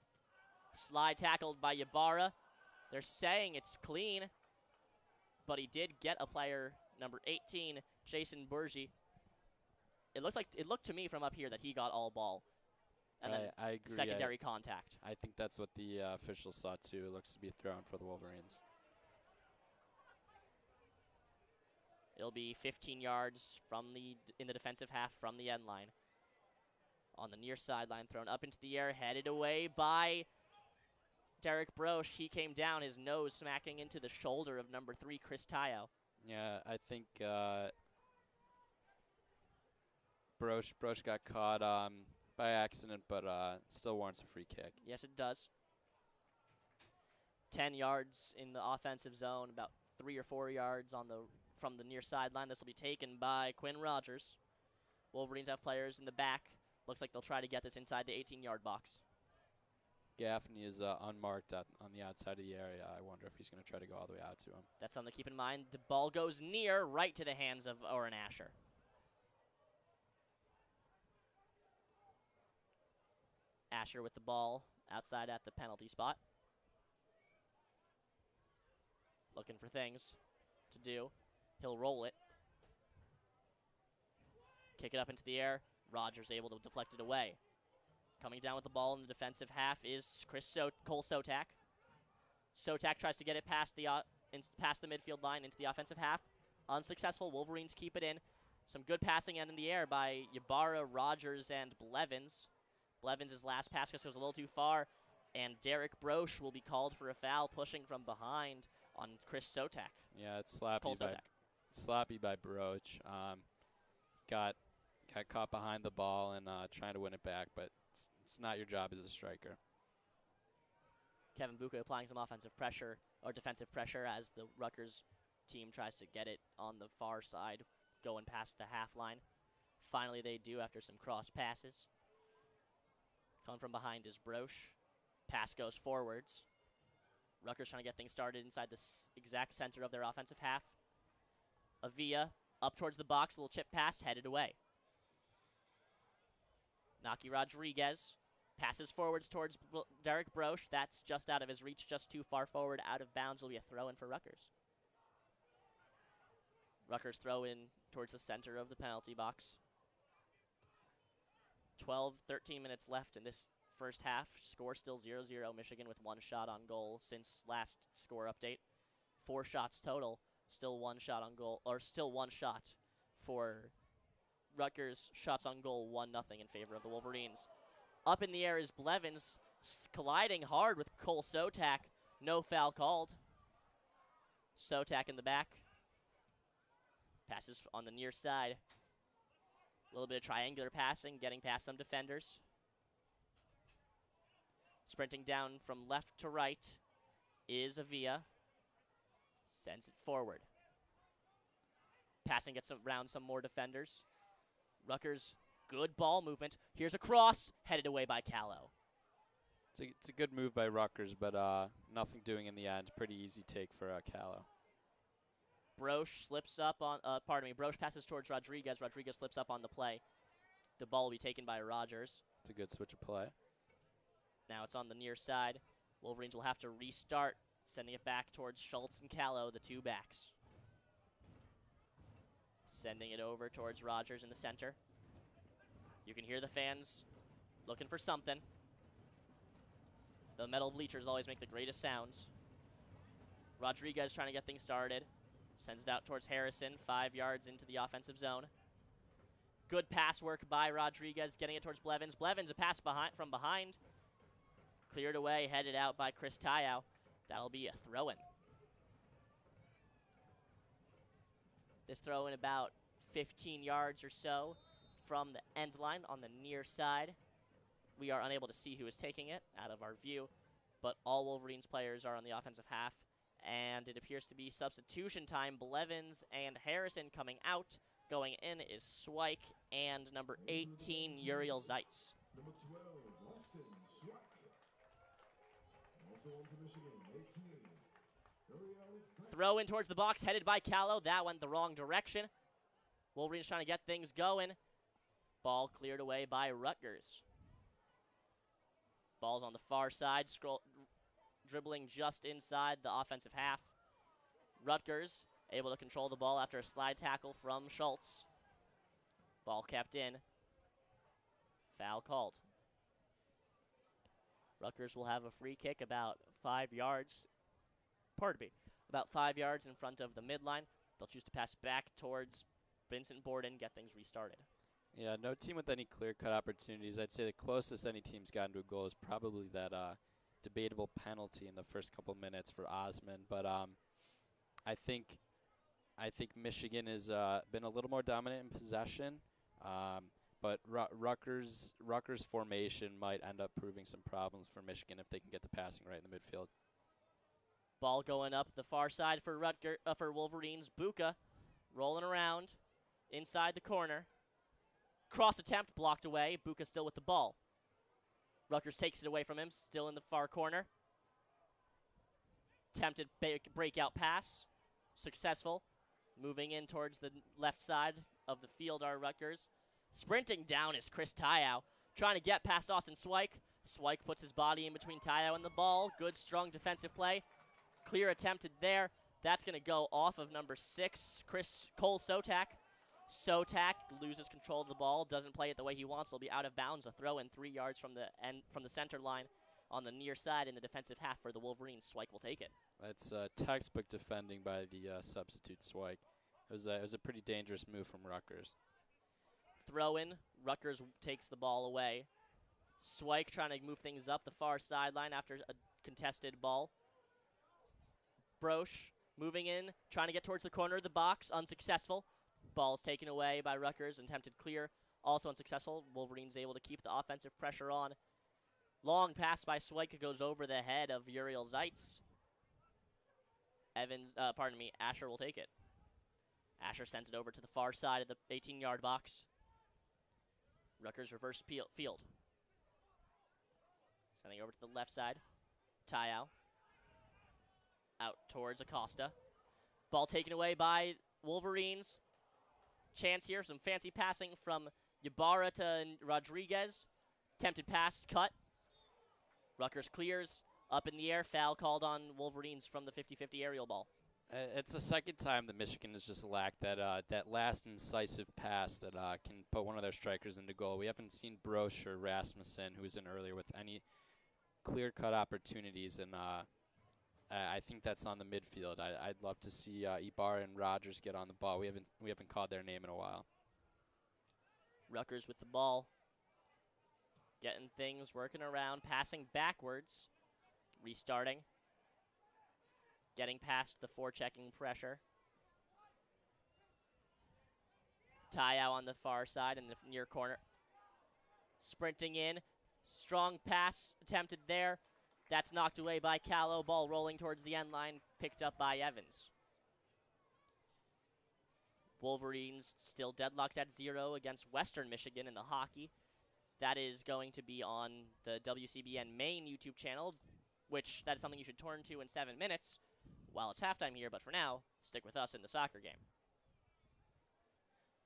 Slide tackled by Ybarra. They're saying it's clean, but he did get a player, number 18, Jason Borgie. It looked to me from up here that he got all ball. And then I agree. Secondary contact. I think that's what the officials saw too. It looks to be thrown for the Wolverines. It'll be 15 yards in the defensive half from the end line. On the near sideline, thrown up into the air, headed away by Derek Broche. He came down, his nose smacking into the shoulder of number 3, Chris Tayo. Yeah, I think Broche got caught by accident, but still warrants a free kick. Yes, it does. 10 yards in the offensive zone, about 3 or 4 yards from the near sideline. This will be taken by Quinn Rogers. Wolverines have players in the back. Looks like they'll try to get this inside the 18-yard box. Gaffney is unmarked on the outside of the area. I wonder if he's going to try to go all the way out to him. That's something to keep in mind. The ball goes near, right to the hands of Oren Asher. Asher with the ball outside at the penalty spot. Looking for things to do. He'll roll it. Kick it up into the air. Rogers able to deflect it away. Coming down with the ball in the defensive half is Cole Sotak. Sotak tries to get it past the midfield line into the offensive half. Unsuccessful. Wolverines keep it in. Some good passing in the air by Ybarra, Rogers, and Blevins. Blevins' last pass goes a little too far, and Derek Broche will be called for a foul, pushing from behind on Chris Sotak. Yeah, it's sloppy by Broche. Got caught behind the ball and trying to win it back, but it's not your job as a striker. Kevin Buka applying some offensive pressure or defensive pressure as the Rutgers team tries to get it on the far side, going past the half line. Finally, they do after some cross passes. Coming from behind is Broche. Pass goes forwards. Rutgers trying to get things started inside the exact center of their offensive half. Avia up towards the box, a little chip pass, headed away. Naki Rodriguez passes forwards towards Derek Broche. That's just out of his reach, just too far forward, out of bounds. Will be a throw in for Rutgers. Rutgers throw in towards the center of the penalty box. 13 minutes left in this first half. Score still 0-0. Michigan with 1 shot on goal since last score update. 4 shots total. Still 1 shot on goal, or still 1 shot for Rutgers shots on goal 1-0 in favor of the Wolverines. Up in the air is Blevins, colliding hard with Cole Sotak. No foul called. Sotak in the back. Passes on the near side. A little bit of triangular passing, getting past some defenders. Sprinting down from left to right is Avia. Sends it forward. Passing gets around some more defenders. Rutgers, good ball movement. Here's a cross, headed away by Callow. It's a good move by Rutgers, but nothing doing in the end. Pretty easy take for Callow. Broche slips up on, Broche passes towards Rodriguez. Rodriguez slips up on the play. The ball will be taken by Rogers. It's a good switch of play. Now it's on the near side. Wolverines will have to restart, sending it back towards Schultz and Callow, the two backs. Sending it over towards Rogers in the center. You can hear the fans looking for something. The metal bleachers always make the greatest sounds. Rodriguez trying to get things started. Sends it out towards Harrison, 5 yards into the offensive zone. Good pass work by Rodriguez, getting it towards Blevins. Blevins, a pass from behind. Cleared away, headed out by Chris Tyow. That'll be a throw-in. This throw-in about 15 yards or so from the end line on the near side. We are unable to see who is taking it out of our view, but all Wolverines players are on the offensive half, and it appears to be substitution time. Blevins and Harrison coming out. Going in is Swike and number 18, Uriel Zeitz. Number 12, Austin Schweik. Also on to Michigan, 18. Uriel Zeitz. Throw in towards the box, headed by Callow. That went the wrong direction. Wolverines trying to get things going. Ball cleared away by Rutgers. Ball's on the far side, dribbling just inside the offensive half. Rutgers able to control the ball after a slide tackle from Schultz. Ball kept in. Foul called. Rutgers will have a free kick about 5 yards. About 5 yards in front of the midline. They'll choose to pass back towards Vincent Borden, get things restarted. Yeah, no team with any clear-cut opportunities. I'd say the closest any team's gotten to a goal is probably that debatable penalty in the first couple minutes for Osman. But I think Michigan has been a little more dominant in possession. But Rutgers' formation might end up proving some problems for Michigan if they can get the passing right in the midfield. Ball going up the far side for for Wolverines. Buka rolling around inside the corner. Cross attempt blocked away. Buka still with the ball. Rutgers takes it away from him, still in the far corner. Attempted breakout pass. Successful. Moving in towards the left side of the field are Rutgers. Sprinting down is Chris Tyow, trying to get past Austin Swike. Swike puts his body in between Tyow and the ball. Good, strong defensive play. Clear attempted there. That's going to go off of number 6, Cole Sotak. Sotak loses control of the ball, doesn't play it the way he wants. It'll be out of bounds. A throw in 3 yards from the center line on the near side in the defensive half for the Wolverines. Swike will take it. That's textbook defending by the substitute Swike. It was a pretty dangerous move from Rutgers. Throw in. Rutgers takes the ball away. Swike trying to move things up the far sideline after a contested ball. Broche moving in, trying to get towards the corner of the box, unsuccessful. Ball is taken away by Rutgers, attempted clear, also unsuccessful. Wolverines able to keep the offensive pressure on. Long pass by Swike goes over the head of Uriel Zeitz. Asher will take it. Asher sends it over to the far side of the 18-yard box. Rutgers reverse field. Sending over to the left side. Tyow. Out towards Acosta. Ball taken away by Wolverines. Chance here, some fancy passing from Ybarra to Rodriguez. Attempted pass, cut. Rutgers clears, up in the air, foul called on Wolverines from the 50-50 aerial ball. It's the second time that Michigan has just lacked that last incisive pass that can put one of their strikers into goal. We haven't seen Broche or Rasmussen, who was in earlier, with any clear-cut opportunities, and I think that's on the midfield. I'd love to see Ibarra and Rogers get on the ball. We haven't called their name in a while. Rutgers with the ball. Getting things working around, passing backwards. Restarting. Getting past the forechecking pressure. Tie-out on the far side in the near corner. Sprinting in. Strong pass attempted there. That's knocked away by Callow. Ball rolling towards the end line, picked up by Evans. Wolverines still deadlocked at 0 against Western Michigan in the hockey. That is going to be on the WCBN main YouTube channel, which that is something you should turn to in 7 minutes while it's halftime here, but for now, stick with us in the soccer game.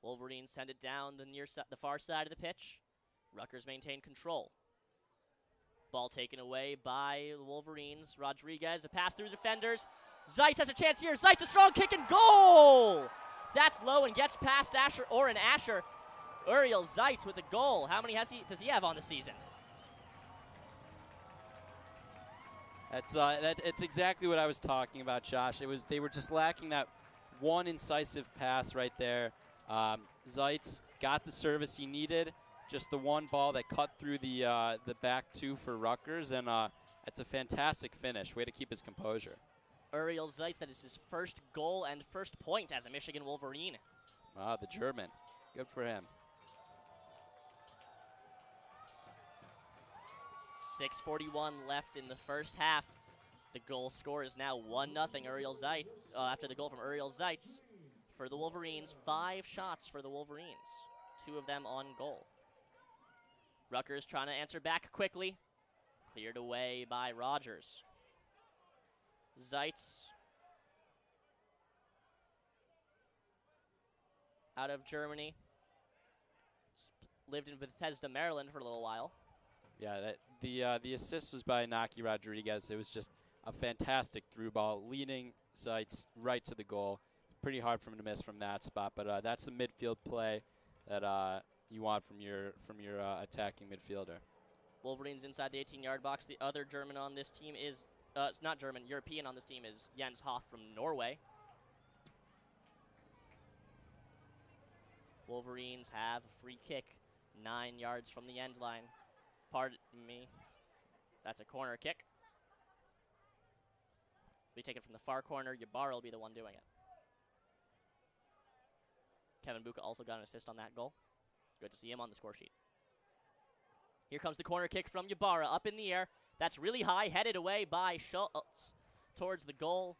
Wolverines send it down the far side of the pitch. Rutgers maintain control. Ball taken away by the Wolverines. Rodriguez, a pass through defenders. Zeitz has a chance here. Zeitz, a strong kick and goal! That's low and gets past Oren Asher. Uriel Zeitz with a goal. How many does he have on the season? It's exactly what I was talking about, Josh. They were just lacking that one incisive pass right there. Zeitz got the service he needed, just the one ball that cut through the back two for Rutgers, and it's a fantastic finish. Way to keep his composure. Uriel Zeitz, that is his first goal and first point as a Michigan Wolverine. The German. Good for him. 6:41 left in the first half. The goal score is now 1-0 Uriel Zeitz, after the goal from Uriel Zeitz for the Wolverines. 5 shots for the Wolverines, 2 of them on goal. Rutgers trying to answer back quickly. Cleared away by Rogers. Zeitz out of Germany. Lived in Bethesda, Maryland for a little while. Yeah, the assist was by Naki Rodriguez. It was just a fantastic through ball, leading Zeitz right to the goal. Pretty hard for him to miss from that spot, but that's the midfield play that you want from your attacking midfielder. Wolverines inside the 18-yard box. The other German on this team is, not German, European on this team is Jens Hoff from Norway. Wolverines have a free kick 9 yards from the end line. Pardon me. That's a corner kick. Be taken from the far corner. Ybarra will be the one doing it. Kevin Buka also got an assist on that goal. Good to see him on the score sheet. Here comes the corner kick from Ybarra, up in the air. That's really high, headed away by Schultz towards the goal.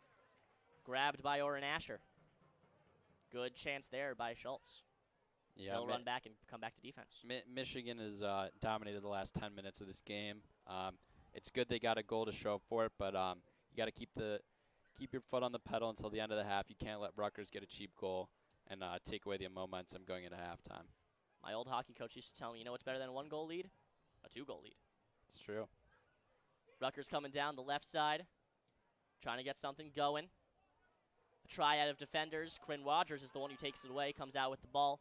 Grabbed by Oren Asher. Good chance there by Schultz. Yeah, He'll run back and come back to defense. Michigan has dominated the last 10 minutes of this game. It's good they got a goal to show up for it, but you got to keep your foot on the pedal until the end of the half. You can't let Rutgers get a cheap goal and take away the momentum going into halftime. My old hockey coach used to tell me, you know what's better than a 1-goal lead? A 2-goal lead. It's true. Rutgers coming down the left side, trying to get something going. A triad of defenders. Quinn Rogers is the one who takes it away, comes out with the ball.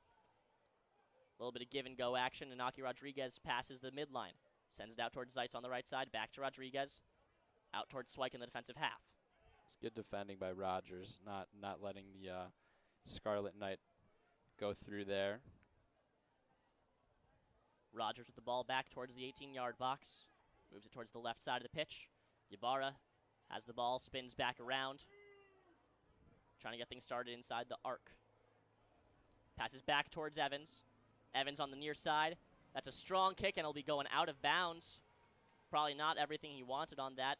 A little bit of give-and-go action. Inaki Rodriguez passes the midline. Sends it out towards Zeitz on the right side. Back to Rodriguez. Out towards Swike in the defensive half. It's good defending by Rogers, not letting the Scarlet Knight go through there. Rogers with the ball back towards the 18-yard box. Moves it towards the left side of the pitch. Ybarra has the ball, spins back around. Trying to get things started inside the arc. Passes back towards Evans. Evans on the near side. That's a strong kick, and it'll be going out of bounds. Probably not everything he wanted on that.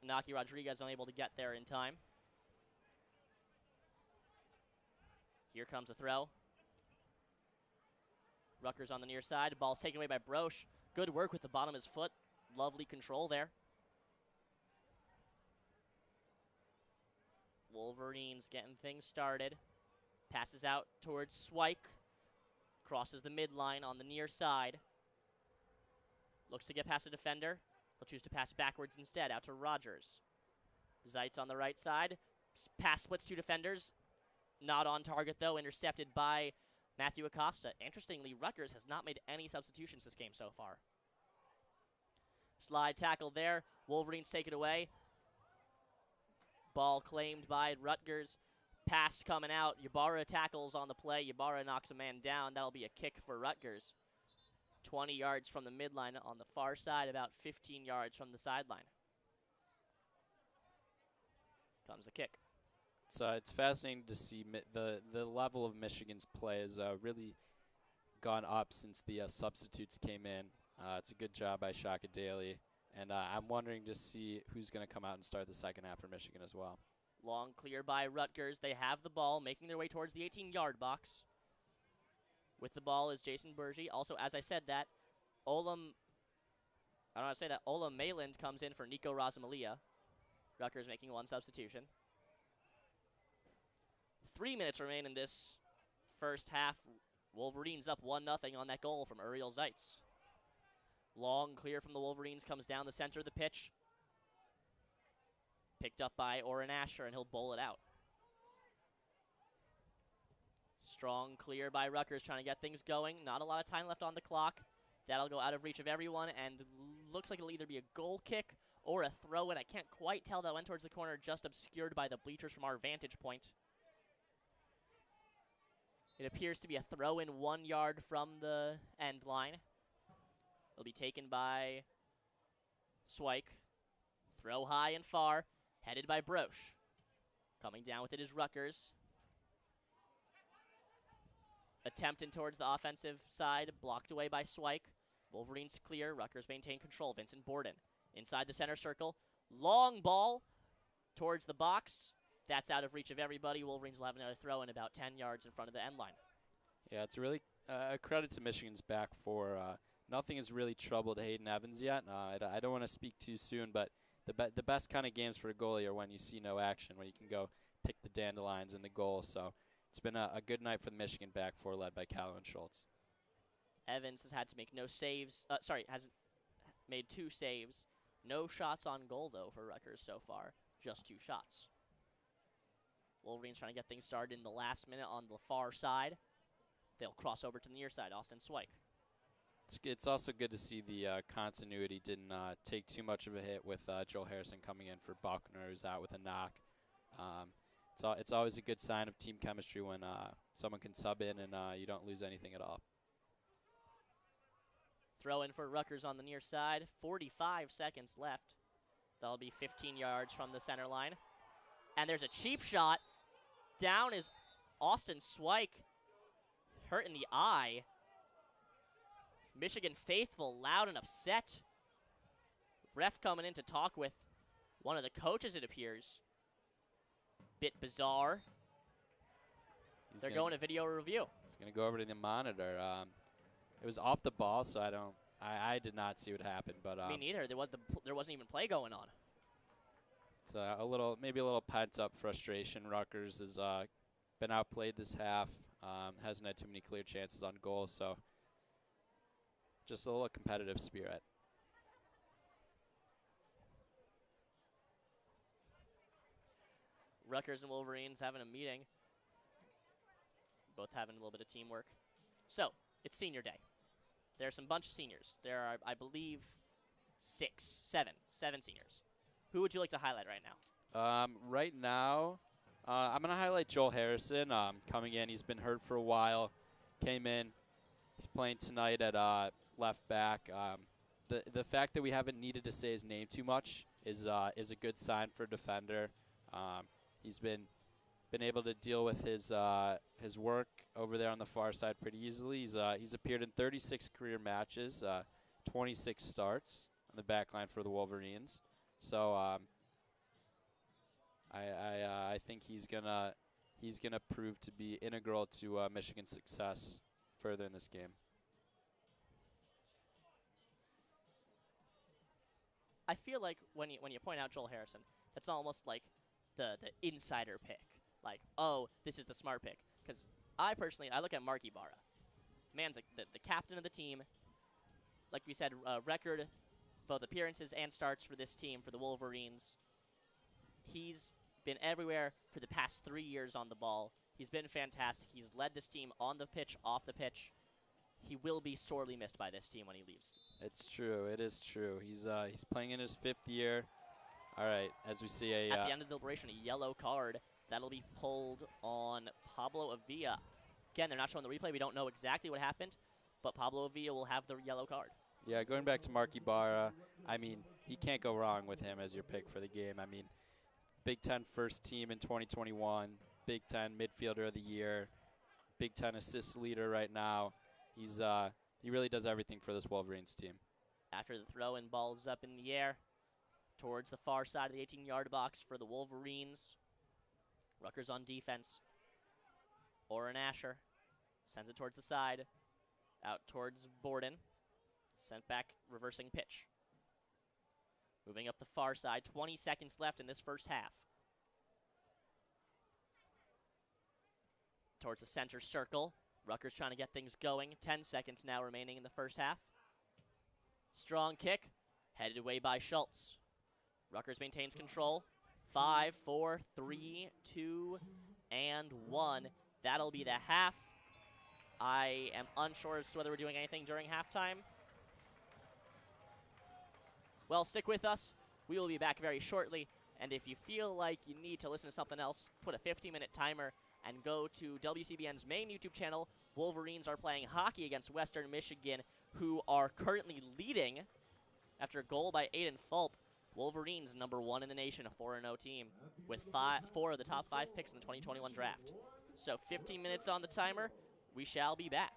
Naki Rodriguez unable to get there in time. Here comes the throw. Rutgers on the near side. Ball's taken away by Broche. Good work with the bottom of his foot. Lovely control there. Wolverines getting things started. Passes out towards Swike. Crosses the midline on the near side. Looks to get past the defender. He'll choose to pass backwards instead, out to Rogers. Zeitz on the right side. Pass splits 2 defenders. Not on target, though. Intercepted by Matthew Acosta. Interestingly, Rutgers has not made any substitutions this game so far. Slide tackle there. Wolverines take it away. Ball claimed by Rutgers. pass coming out. Ybarra tackles on the play. Ybarra knocks a man down. That'll be a kick for Rutgers. 20 yards from the midline on the far side, about 15 yards from the sideline. Comes the kick. It's fascinating to see the level of Michigan's play has really gone up since the substitutes came in. It's a good job by Shaka Daly, and I'm wondering to see who's going to come out and start the second half for Michigan as well. Long clear by Rutgers. They have the ball, making their way towards the 18-yard box. With the ball is Jason Borgie. Also, as I said that, Olam Mayland comes in for Nico Rosamalia. Rutgers making one substitution. 3 minutes remain in this first half. Wolverines up 1-0 on that goal from Uriel Zeitz. Long clear from the Wolverines comes down the center of the pitch. Picked up by Oren Asher, and he'll bowl it out. Strong clear by Rutgers, trying to get things going. Not a lot of time left on the clock. That'll go out of reach of everyone, and looks like it'll either be a goal kick or a throw-in. I can't quite tell. That went towards the corner, just obscured by the bleachers from our vantage point. It appears to be a throw-in 1 yard from the end line. It'll be taken by Swike. Throw high and far, headed by Broche. Coming down with it is Rutgers. Attempting towards the offensive side, blocked away by Swike. Wolverines clear, Rutgers maintain control. Vincent Borden inside the center circle. Long ball towards the box. That's out of reach of everybody. Wolverines will have another throw in about 10 yards in front of the end line. Yeah, it's really a credit to Michigan's back four. Nothing has really troubled Hayden Evans yet. I don't want to speak too soon, but the best kind of games for a goalie are when you see no action, when you can go pick the dandelions in the goal. So it's been a good night for the Michigan back four, led by Calvin Schultz. Evans has had to make no saves. Has made 2 saves. No shots on goal, though, for Rutgers so far. Just 2 shots. Wolverines trying to get things started in the last minute on the far side. They'll cross over to the near side, Austin Swike. It's also good to see the continuity didn't take too much of a hit with Joel Harrison coming in for Buckner, who's out with a knock. It's always a good sign of team chemistry when someone can sub in and you don't lose anything at all. Throw in for Rutgers on the near side. 45 seconds left. That'll be 15 yards from the center line. And there's a cheap shot. Down is Austin Swike, hurt in the eye. Michigan faithful, loud and upset. Ref coming in to talk with one of the coaches, it appears. Bit bizarre. They're going to video review. He's going to go over to the monitor. It was off the ball, so I did not see what happened. But me neither. There wasn't even play going on. It's maybe a little pent-up frustration. Rutgers has been outplayed this half. Hasn't had too many clear chances on goal, so just a little competitive spirit. Rutgers and Wolverines having a meeting. Both having a little bit of teamwork. So, it's senior day. There's some bunch of seniors. There are, I believe, seven seniors. Who would you like to highlight right now? Right now, I'm going to highlight Joel Harrison. Coming in, he's been hurt for a while. Came in. He's playing tonight at left back. The fact that we haven't needed to say his name too much is a good sign for a defender. He's been able to deal with his work over there on the far side pretty easily. He's appeared in 36 career matches, 26 starts on the back line for the Wolverines. So I think he's gonna prove to be integral to Michigan's success further in this game. I feel like when you point out Joel Harrison, it's almost like the insider pick. Like, oh, this is the smart pick. Because I look at Mark Ibarra. Man's like the captain of the team. Like we said, record both appearances and starts for this team, for the Wolverines. He's been everywhere for the past 3 years on the ball. He's been fantastic. He's led this team on the pitch, off the pitch. He will be sorely missed by this team when he leaves. It's true. It is true. He's playing in his 5th year. All right, as we see at the end of the deliberation, a yellow card That'll be pulled on Pablo Avila. Again, they're not showing the replay. We don't know exactly what happened, but Pablo Avila will have the yellow card. Yeah, going back to Marky Barra, I mean, you can't go wrong with him as your pick for the game. I mean, Big Ten first team in 2021, Big Ten midfielder of the year, Big Ten assist leader right now. He really does everything for this Wolverines team. After the throw and ball's up in the air towards the far side of the 18-yard box for the Wolverines. Rutgers on defense. Oren Asher sends it towards the side, out towards Borden. Sent back, reversing pitch. Moving up the far side, 20 seconds left in this first half. Towards the center circle. Rutgers trying to get things going. 10 seconds now remaining in the first half. Strong kick, headed away by Schultz. Rutgers maintains control. 5, 4, 3, 2, and 1. That'll be the half. I am unsure as to whether we're doing anything during halftime. Well, stick with us. We will be back very shortly. And if you feel like you need to listen to something else, put a 15-minute timer and go to WCBN's main YouTube channel. Wolverines are playing hockey against Western Michigan, who are currently leading after a goal by Aiden Fulp. Wolverines, #1 in the nation, a 4-0 team, with 4 of the top 5 picks in the 2021 draft. So 15 minutes on the timer. We shall be back.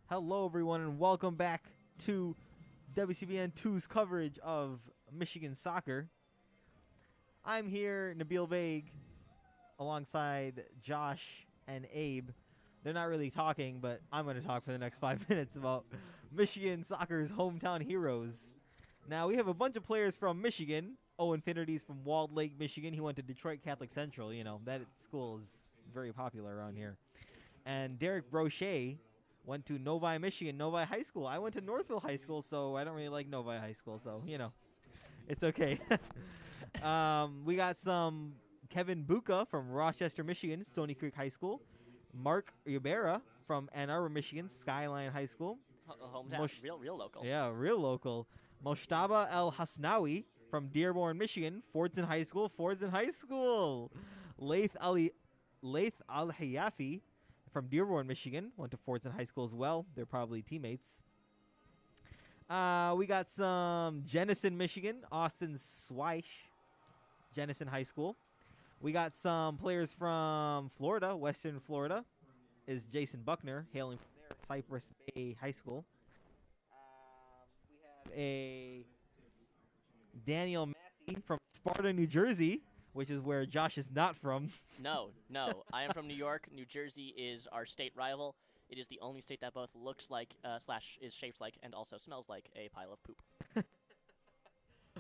Hello, everyone, and welcome back to WCBN 2's coverage of Michigan soccer. I'm here, Nabeel Baig, alongside Josh and Abe. They're not really talking, but I'm going to talk for the next 5 minutes about Michigan soccer's hometown heroes. Now, we have a bunch of players from Michigan. Owen Finnerty's from Walled Lake, Michigan. He went to Detroit Catholic Central. You know, that school is very popular around here. And Derek Brochet went to Novi, Michigan, Novi High School. I went to Northville High School, so I don't really like Novi High School, so, you know, it's okay. We got some Kevin Buka from Rochester, Michigan, Stony Creek High School. Mark Ribera from Ann Arbor, Michigan, Skyline High School. Hometown, real local. Yeah, real local. Moshtaba El Hasnawi from Dearborn, Michigan, Fordson High School, Fordson High School. Laith Al-Hayafi from Dearborn, Michigan, went to Fordson High School as well. They're probably teammates. We got some Jenison, Michigan, Austin Swish, Jenison High School. We got some players from Florida, Western Florida, is Jason Buckner, hailing from there, Cypress Bay High School. We have a Daniel Massey from Sparta, New Jersey, which is where Josh is not from. No. I am from New York. New Jersey is our state rival. It is the only state that both looks like, / is shaped like, and also smells like a pile of poop. We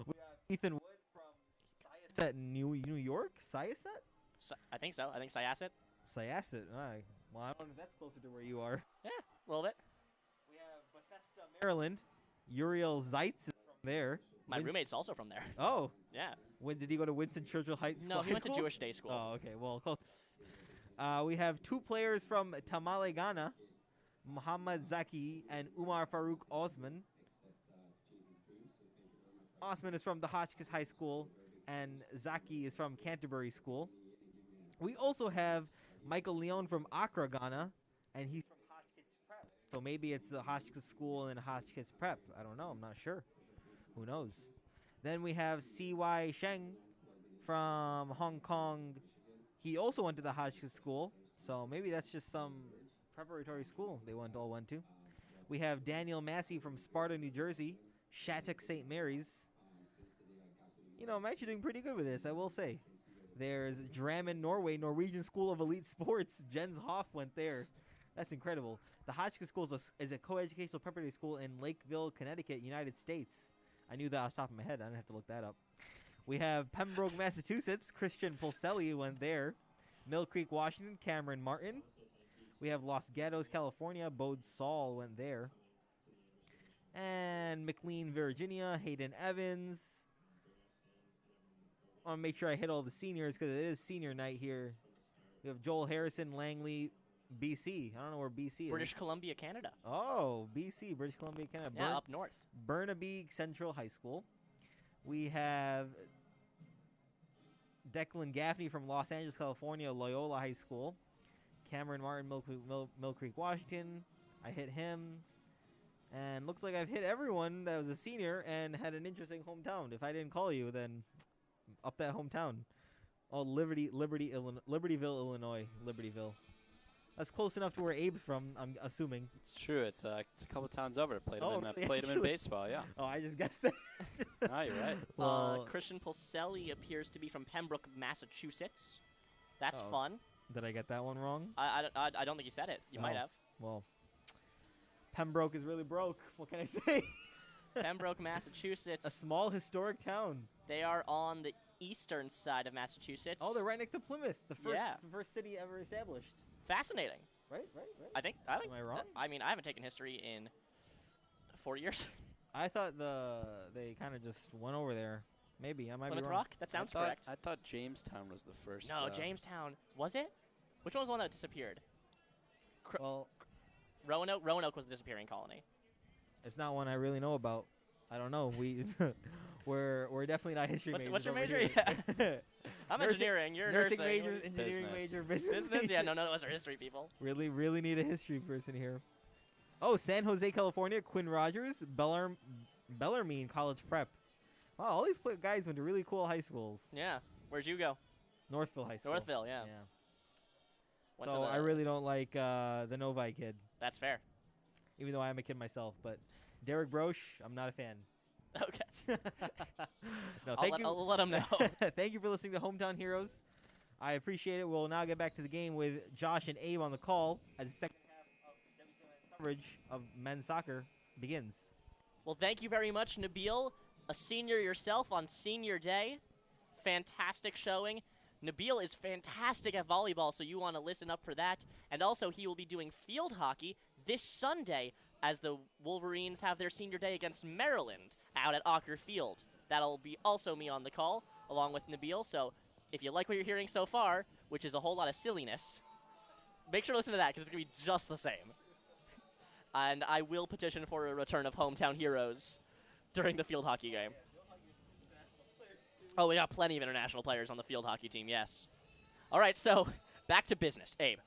have Ethan Wood from Syosset, New York? Syosset? I think so. I think Syosset. Syosset. All right. Well, I don't know if that's closer to where you are. Yeah, a little bit. We have Bethesda, Maryland. Uriel Zeitz is from there. My roommate's also from there. Oh. Yeah. When did he go to Winston Churchill Heights? No, he went to Jewish day school. Oh, okay. Well, close. We have two players from Tamale, Ghana, Muhammad Zaki and Umar Farouk Osman. Osman is from the Hotchkiss High School, and Zaki is from Canterbury School. We also have Michael Leon from Accra, Ghana, and he's from Hotchkiss Prep. So maybe it's the Hotchkiss School and Hotchkiss Prep. I don't know. I'm not sure. Who knows? Then we have C.Y. Sheng from Hong Kong. He also went to the Hotchkiss School, so maybe that's just some preparatory school they all went to. We have Daniel Massey from Sparta, New Jersey, Shattuck St. Mary's. You know, I'm actually doing pretty good with this, I will say. There's Drammen, Norway, Norwegian School of Elite Sports. Jens Hoff went there. That's incredible. The Hotchkiss School is a co-educational preparatory school in Lakeville, Connecticut, United States. I knew that off the top of my head. I didn't have to look that up. We have Pembroke, Massachusetts. Christian Pulselli went there. Mill Creek, Washington. Cameron Martin. We have Los Gatos, California. Bode Saul went there. And McLean, Virginia. Hayden Evans. I want to make sure I hit all the seniors because it is senior night here. We have Joel Harrison, Langley, BC. I don't know where BC is. British Columbia, Canada. Oh, BC, British Columbia, Canada. Yeah, up north. Burnaby Central High School. We have Declan Gaffney from Los Angeles, California, Loyola High School. Cameron Martin, Mill Creek, Washington. I hit him. And looks like I've hit everyone that was a senior and had an interesting hometown. If I didn't call you, then up that hometown. Oh, Libertyville, Illinois. Libertyville. That's close enough to where Abe's from, I'm assuming. It's true. It's a couple towns over. Played really? him in baseball, yeah. Oh, I just guessed that. No, you're right. Well, Christian Pulselli appears to be from Pembroke, Massachusetts. That's Oh. fun. did I get that one wrong? I don't think you said it. You might Oh. have. Well, Pembroke is really broke. What can I say? Pembroke, A Massachusetts. small historic town. They are on the eastern side of Massachusetts. Oh, they're right next to Plymouth, the Yeah. first city ever established. Fascinating. Right. I think. Am I wrong? I mean, I haven't taken history in 4 years. I thought they kind of just went over there. Maybe I might Plymouth be wrong. Rock. That sounds I thought, correct. I thought Jamestown was the first. No, Jamestown. Was it? Which one was the one that disappeared? Well, Roanoke. Roanoke was the disappearing colony. it's not one I really know about. I don't know. We're definitely not history majors. What's your over major? here. I'm Nursing- engineering. You're nursing nursing. major, engineering Business. major, business. Business? Yeah, major. no, those are history people. Really need a history person here. Oh, San Jose, California. Quinn Rogers, Bellarmine College Prep. Wow, all these guys went to really cool high schools. Yeah. Where'd you go? Northville High School. Northville, yeah. Yeah. Went to So the- I really don't like the Novi kid. That's fair. even though I am a kid myself. But Derek Broche, I'm not a fan. Okay. No, thank you. I'll let him know. Thank you for listening to Hometown Heroes. I appreciate it. We'll now get back to the game with Josh and Abe on the call as the second half of WCBN coverage of men's soccer begins. Well, thank you very much, Nabeel. A senior yourself on senior day. Fantastic showing. Nabeel is fantastic at volleyball, so you want to listen up for that. And also, he will be doing field hockey this Sunday as the Wolverines have their senior day against Maryland out at Ocker Field. That'll be also me on the call, along with Nabeel. So if you like what you're hearing so far, which is a whole lot of silliness, make sure to listen to that because it's going to be just the same. And I will petition for a return of Hometown Heroes during the field hockey game. Oh, we got plenty of international players on the field hockey team, yes. All right, so back to business. Abe.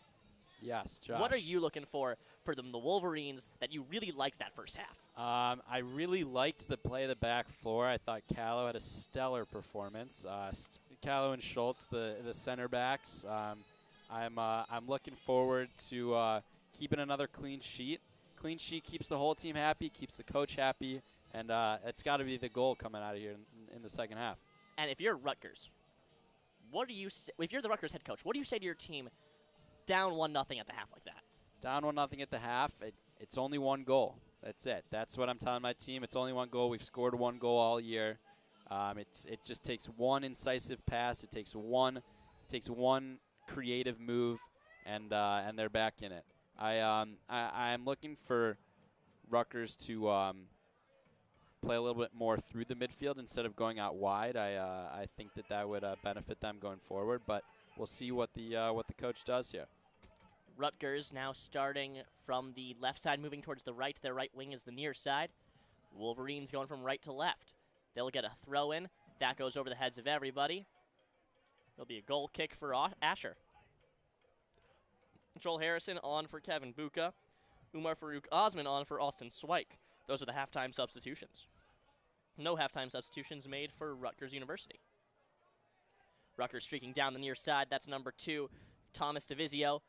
Yes, Josh. What are you looking for the Wolverines that you really liked that first half? I really liked the play of the back four. I thought Callow had a stellar performance. Callow and Schultz, the center backs. I'm looking forward to keeping another clean sheet. Clean sheet keeps the whole team happy, keeps the coach happy, and it's got to be the goal coming out of here in the second half. And if you're Rutgers, if you're the Rutgers head coach, what do you say to your team down 1-0 at the half like that? Down 1-0 at the half. It's only one goal. That's it. That's what I'm telling my team. It's only one goal. We've scored one goal all year. It just takes one incisive pass. It takes one creative move, and they're back in it. I'm looking for Rutgers to play a little bit more through the midfield instead of going out wide. I think that would benefit them going forward, but we'll see what the coach does here. Rutgers now starting from the left side, moving towards the right. Their right wing is the near side. Wolverines going from right to left. They'll get a throw in. That goes over the heads of everybody. There'll be a goal kick for Asher. Joel Harrison on for Kevin Buka. Umar Farouk Osman on for Austin Swike. Those are the halftime substitutions. No halftime substitutions made for Rutgers University. Rutgers streaking down the near side. That's number 2, Thomas DeVizio.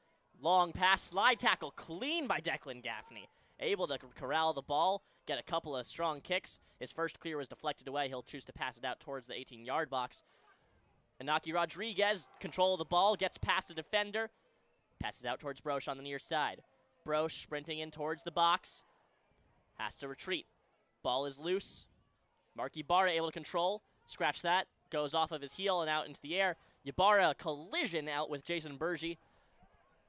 Long pass, slide tackle, clean by Declan Gaffney. Able to corral the ball, get a couple of strong kicks. His first clear was deflected away. He'll choose to pass it out towards the 18-yard box. Inaki Rodriguez, control of the ball, gets past the defender. Passes out towards Broche on the near side. Broche sprinting in towards the box. Has to retreat. Ball is loose. Mark Ibarra able to control. Scratch that. Goes off of his heel and out into the air. Ibarra collision out with Jason Borgie.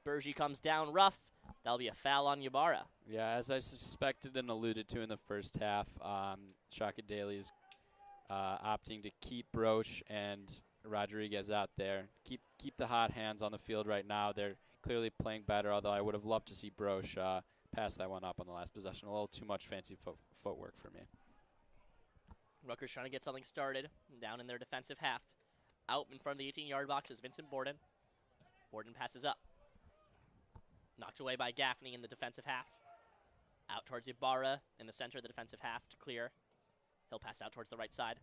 Borgie comes down rough. That'll be a foul on Ibarra. Yeah, as I suspected and alluded to in the first half, Shaka Daly is opting to keep Broche and Rodriguez out there. Keep the hot hands on the field right now. They're clearly playing better, although I would have loved to see Broche pass that one up on the last possession. A little too much fancy footwork for me. Rutgers trying to get something started down in their defensive half. Out in front of the 18-yard box is Vincent Borden. Borden passes up. Knocked away by Gaffney in the defensive half. Out towards Ibarra in the center of the defensive half to clear. He'll pass out towards the right side.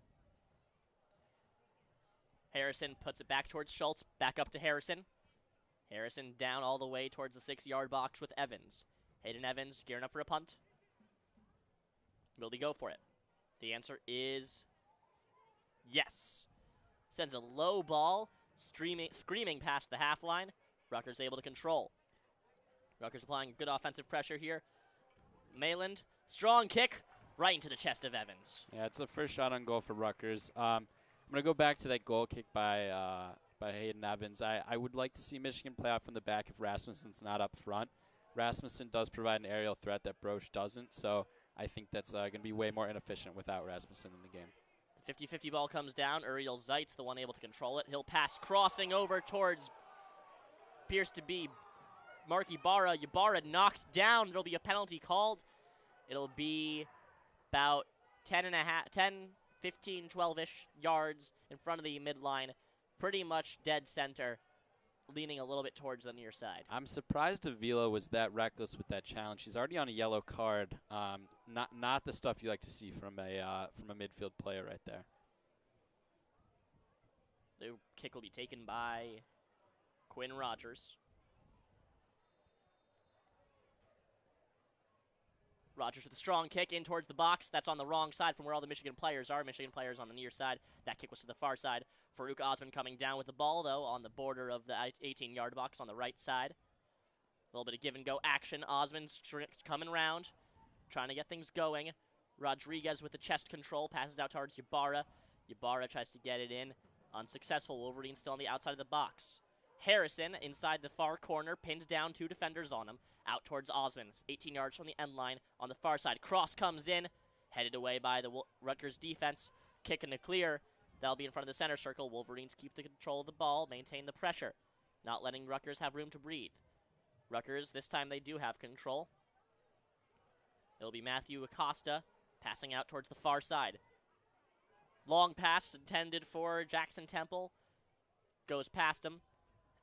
Harrison puts it back towards Schultz. Back up to Harrison. Harrison down all the way towards the 6-yard box with Evans. Hayden Evans gearing up for a punt. Will he go for it? The answer is yes. Sends a low ball, screaming past the half line. Rutgers able to control. Rutgers applying good offensive pressure here. Mayland, strong kick, right into the chest of Evans. Yeah, it's the first shot on goal for Rutgers. I'm going to go back to that goal kick by Hayden Evans. I would like to see Michigan play out from the back if Rasmussen's not up front. Rasmussen does provide an aerial threat that Broche doesn't, so I think that's going to be way more inefficient without Rasmussen in the game. The 50-50 ball comes down. Uriel Zeitz, the one able to control it. He'll pass crossing over towards, appears to be Mark Ibarra. Ibarra knocked down. There'll be a penalty called. It'll be about 10, 15, 12-ish yards in front of the midline. Pretty much dead center, leaning a little bit towards the near side. I'm surprised Avila was that reckless with that challenge. He's already on a yellow card. Not the stuff you like to see from a midfield player right there. The kick will be taken by Quinn Rogers. Rogers with a strong kick in towards the box. That's on the wrong side from where all the Michigan players are. Michigan players on the near side. That kick was to the far side. Farouk Osman coming down with the ball, though, on the border of the 18-yard box on the right side. A little bit of give-and-go action. Osman's coming around, trying to get things going. Rodriguez with the chest control, passes out towards Ybarra. Ybarra tries to get it in. Unsuccessful. Wolverine still on the outside of the box. Harrison inside the far corner, pinned down, 2 defenders on him. Out towards Osman, 18 yards from the end line on the far side. Cross comes in, headed away by the Rutgers defense. Kick and a clear. That'll be in front of the center circle. Wolverines keep the control of the ball, maintain the pressure, not letting Rutgers have room to breathe. Rutgers, this time they do have control. It'll be Matthew Acosta passing out towards the far side. Long pass intended for Jackson Temple. Goes past him.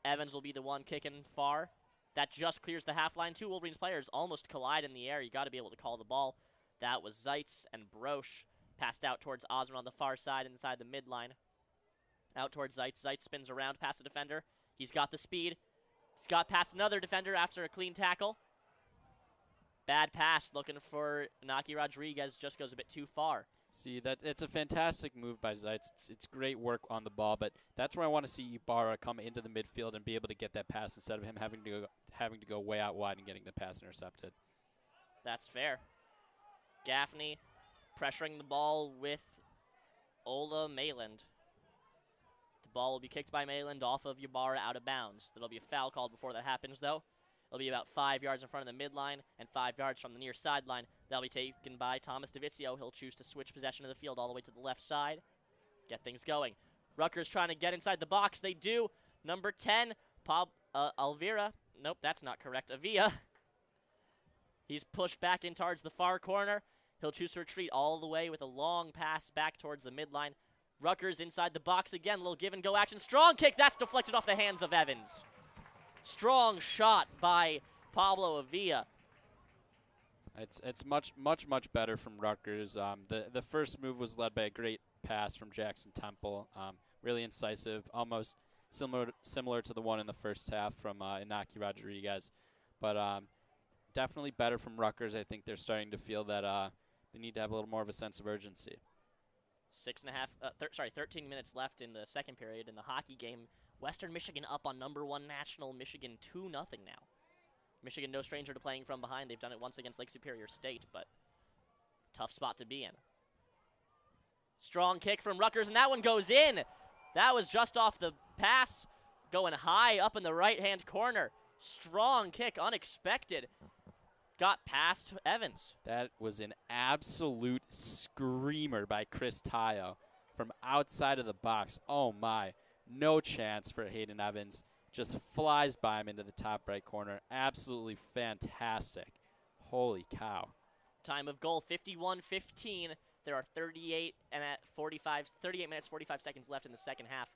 Evans will be the one kicking far. That just clears the half line. 2 Wolverines players almost collide in the air. You got to be able to call the ball. That was Zeitz and Broche. Passed out towards Osman on the far side inside the midline. Out towards Zeitz. Zeitz spins around past the defender. He's got the speed. He's got past another defender after a clean tackle. Bad pass looking for Naki Rodriguez. Just goes a bit too far. See, that it's a fantastic move by Zeitz. It's great work on the ball, but that's where I want to see Ybarra come into the midfield and be able to get that pass instead of him having to go way out wide and getting the pass intercepted. That's fair. Gaffney pressuring the ball with Ola Mayland. The ball will be kicked by Mayland off of Ybarra out of bounds. There'll be a foul called before that happens, though. It'll be about 5 yards in front of the midline and 5 yards from the near sideline. That'll be taken by Thomas DeVizio. He'll choose to switch possession of the field all the way to the left side. Get things going. Rutgers trying to get inside the box. They do. Number 10, Alvira. Nope, that's not correct. Avia. He's pushed back in towards the far corner. He'll choose to retreat all the way with a long pass back towards the midline. Rutgers inside the box again. Little give-and-go action. Strong kick. That's deflected off the hands of Evans. Strong shot by Pablo Avia. It's much better from Rutgers. The first move was led by a great pass from Jackson Temple. Really incisive, almost similar to the one in the first half from Inaki Rodriguez. But definitely better from Rutgers. I think they're starting to feel that they need to have a little more of a sense of urgency. 13 minutes left in the second period in the hockey game. Western Michigan up on number 1 national Michigan 2-0 now. Michigan no stranger to playing from behind. They've done it once against Lake Superior State, but tough spot to be in. Strong kick from Rutgers, and that one goes in. That was just off the pass, going high up in the right-hand corner. Strong kick, unexpected. Got past Evans. That was an absolute screamer by Chris Tayo from outside of the box. Oh, my. No chance for Hayden Evans. Just flies by him into the top right corner. Absolutely fantastic. Holy cow. Time of goal, 51-15. There are 38 minutes, 45 seconds left in the second half.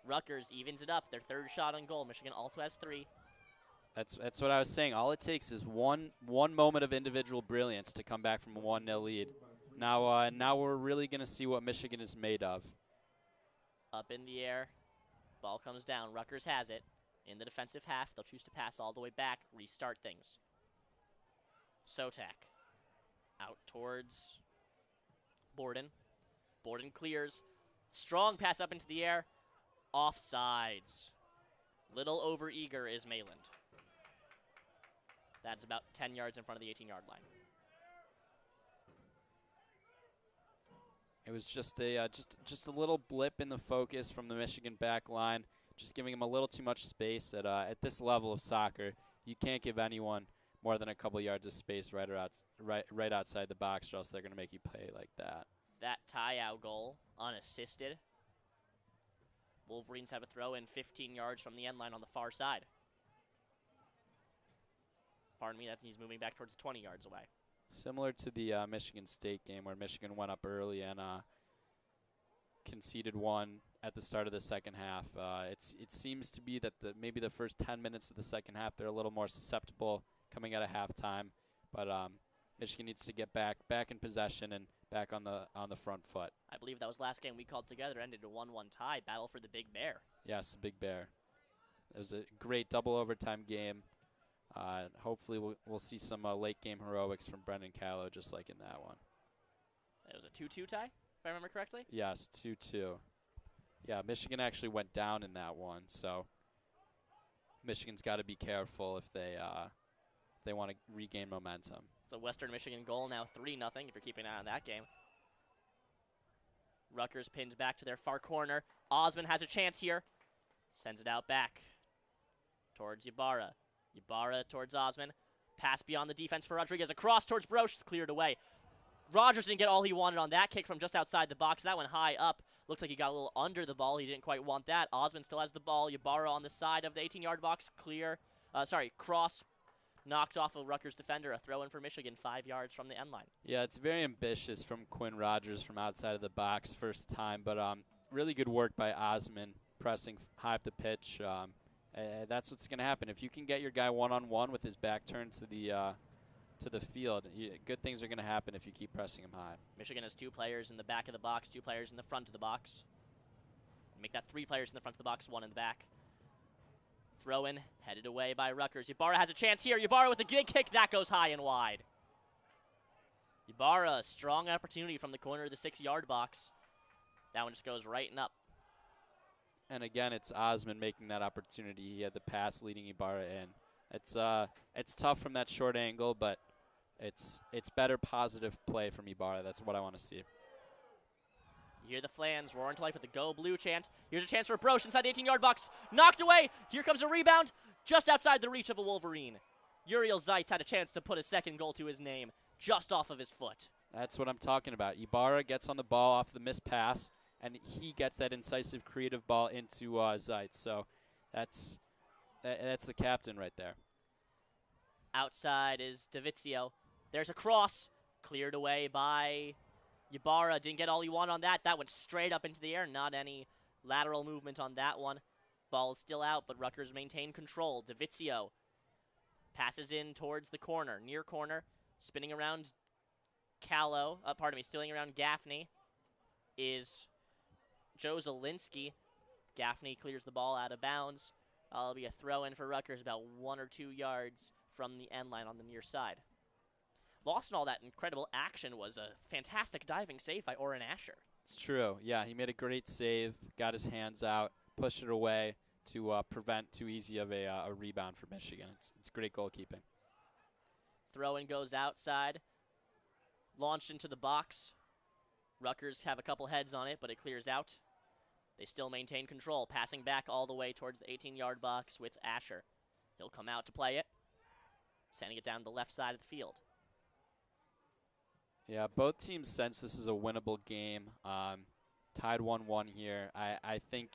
Rutgers evens it up. Their third shot on goal. Michigan also has 3. That's what I was saying. All it takes is one moment of individual brilliance to come back from a 1-0 lead. Now we're really going to see what Michigan is made of. Up in the air. Ball comes down. Rutgers has it. In the defensive half, they'll choose to pass all the way back, restart things. Sotak. Out towards Borden. Borden clears. Strong pass up into the air. Offsides. Little over-eager is Mayland. That's about 10 yards in front of the 18-yard line. It was just a little blip in the focus from the Michigan back line, just giving him a little too much space. At this level of soccer, you can't give anyone more than a couple yards of space right outside the box, or else they're going to make you play like that. That tie-out goal, unassisted. Wolverines have a throw in 15 yards from the end line on the far side. Pardon me, that he's moving back towards 20 yards away. Similar to the Michigan State game where Michigan went up early and conceded one at the start of the second half. It seems to be that maybe the first 10 minutes of the second half they're a little more susceptible coming out of halftime, but Michigan needs to get back in possession and back on the front foot. I believe that was last game we called together, ended a 1-1 tie, battle for the Big Bear. Yes, the Big Bear. It was a great double overtime game. Hopefully we'll see some late game heroics from Brendan Callow, just like in that one. It was a 2-2 tie, if I remember correctly. Yes, 2-2. Yeah, Michigan actually went down in that one, so Michigan's got to be careful if they want to regain momentum. It's a Western Michigan goal now, 3-0 if you're keeping an eye on that game. Rutgers pinned back to their far corner. Osman has a chance here. Sends it out back towards Ybarra. Ybarra towards Osman. Pass beyond the defense for Rodriguez. Across towards Broche. It's cleared away. Rogers didn't get all he wanted on that kick from just outside the box. That went high up. Looked like he got a little under the ball. He didn't quite want that. Osman still has the ball. Ybarra on the side of the 18-yard box. Cross knocked off a Rutgers defender. A throw-in for Michigan, 5 yards from the end line. Yeah, it's very ambitious from Quinn Rogers from outside of the box first time, but really good work by Osman pressing high up the pitch. That's what's going to happen. If you can get your guy one-on-one with his back turned to the field, good things are going to happen if you keep pressing him high. Michigan has 2 players in the back of the box, 2 players in the front of the box. Make that 3 players in the front of the box, 1 in the back. Throw in, headed away by Rutgers. Ybarra has a chance here. Ybarra with a good kick. That goes high and wide. Ybarra, strong opportunity from the corner of the 6-yard box. That one just goes right and up. And again, it's Osman making that opportunity. He had the pass leading Ybarra in. It's tough from that short angle, but it's better positive play from Ybarra. That's what I want to see. You hear the fans roaring to life with the Go Blue chant. Here's a chance for Broche inside the 18-yard box. Knocked away. Here comes a rebound just outside the reach of a Wolverine. Uriel Zeitz had a chance to put a second goal to his name just off of his foot. That's what I'm talking about. Ybarra gets on the ball off the missed pass, and he gets that incisive, creative ball into Zeitz. So that's the captain right there. Outside is Davizio. There's a cross. Cleared away by Ybarra. Didn't get all he wanted on that. That went straight up into the air. Not any lateral movement on that one. Ball is still out, but Rutgers maintain control. Davizio passes in towards the corner, near corner. Spinning around stealing around Gaffney is Joe Zielinski. Gaffney clears the ball out of bounds. That'll be a throw-in for Rutgers about 1 or 2 yards from the end line on the near side. Lost in all that incredible action was a fantastic diving save by Oren Asher. It's true. Yeah, he made a great save, got his hands out, pushed it away to prevent too easy of a rebound for Michigan. It's great goalkeeping. Throw-in goes outside. Launched into the box. Rutgers have a couple heads on it, but it clears out. They still maintain control, passing back all the way towards the 18-yard box with Asher. He'll come out to play it, sending it down the left side of the field. Yeah, both teams sense this is a winnable game. Tied 1-1 here. I think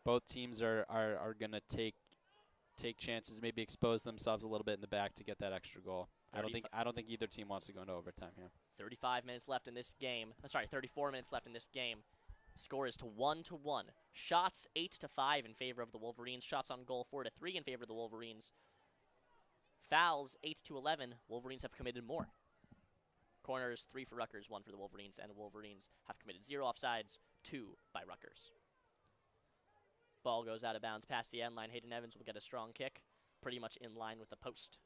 both teams are going to take chances, maybe expose themselves a little bit in the back to get that extra goal. I don't think either team wants to go into overtime here. 35 minutes left in this game. 34 minutes left in this game. Score is to 1-1. Shots 8-5 in favor of the Wolverines. Shots on goal 4-3 in favor of the Wolverines. Fouls 8-11. Wolverines have committed more. Corners 3 for Rutgers, 1 for the Wolverines, and the Wolverines have committed 0 offsides, 2 by Rutgers. Ball goes out of bounds past the end line. Hayden Evans will get a strong kick, pretty much in line with the post.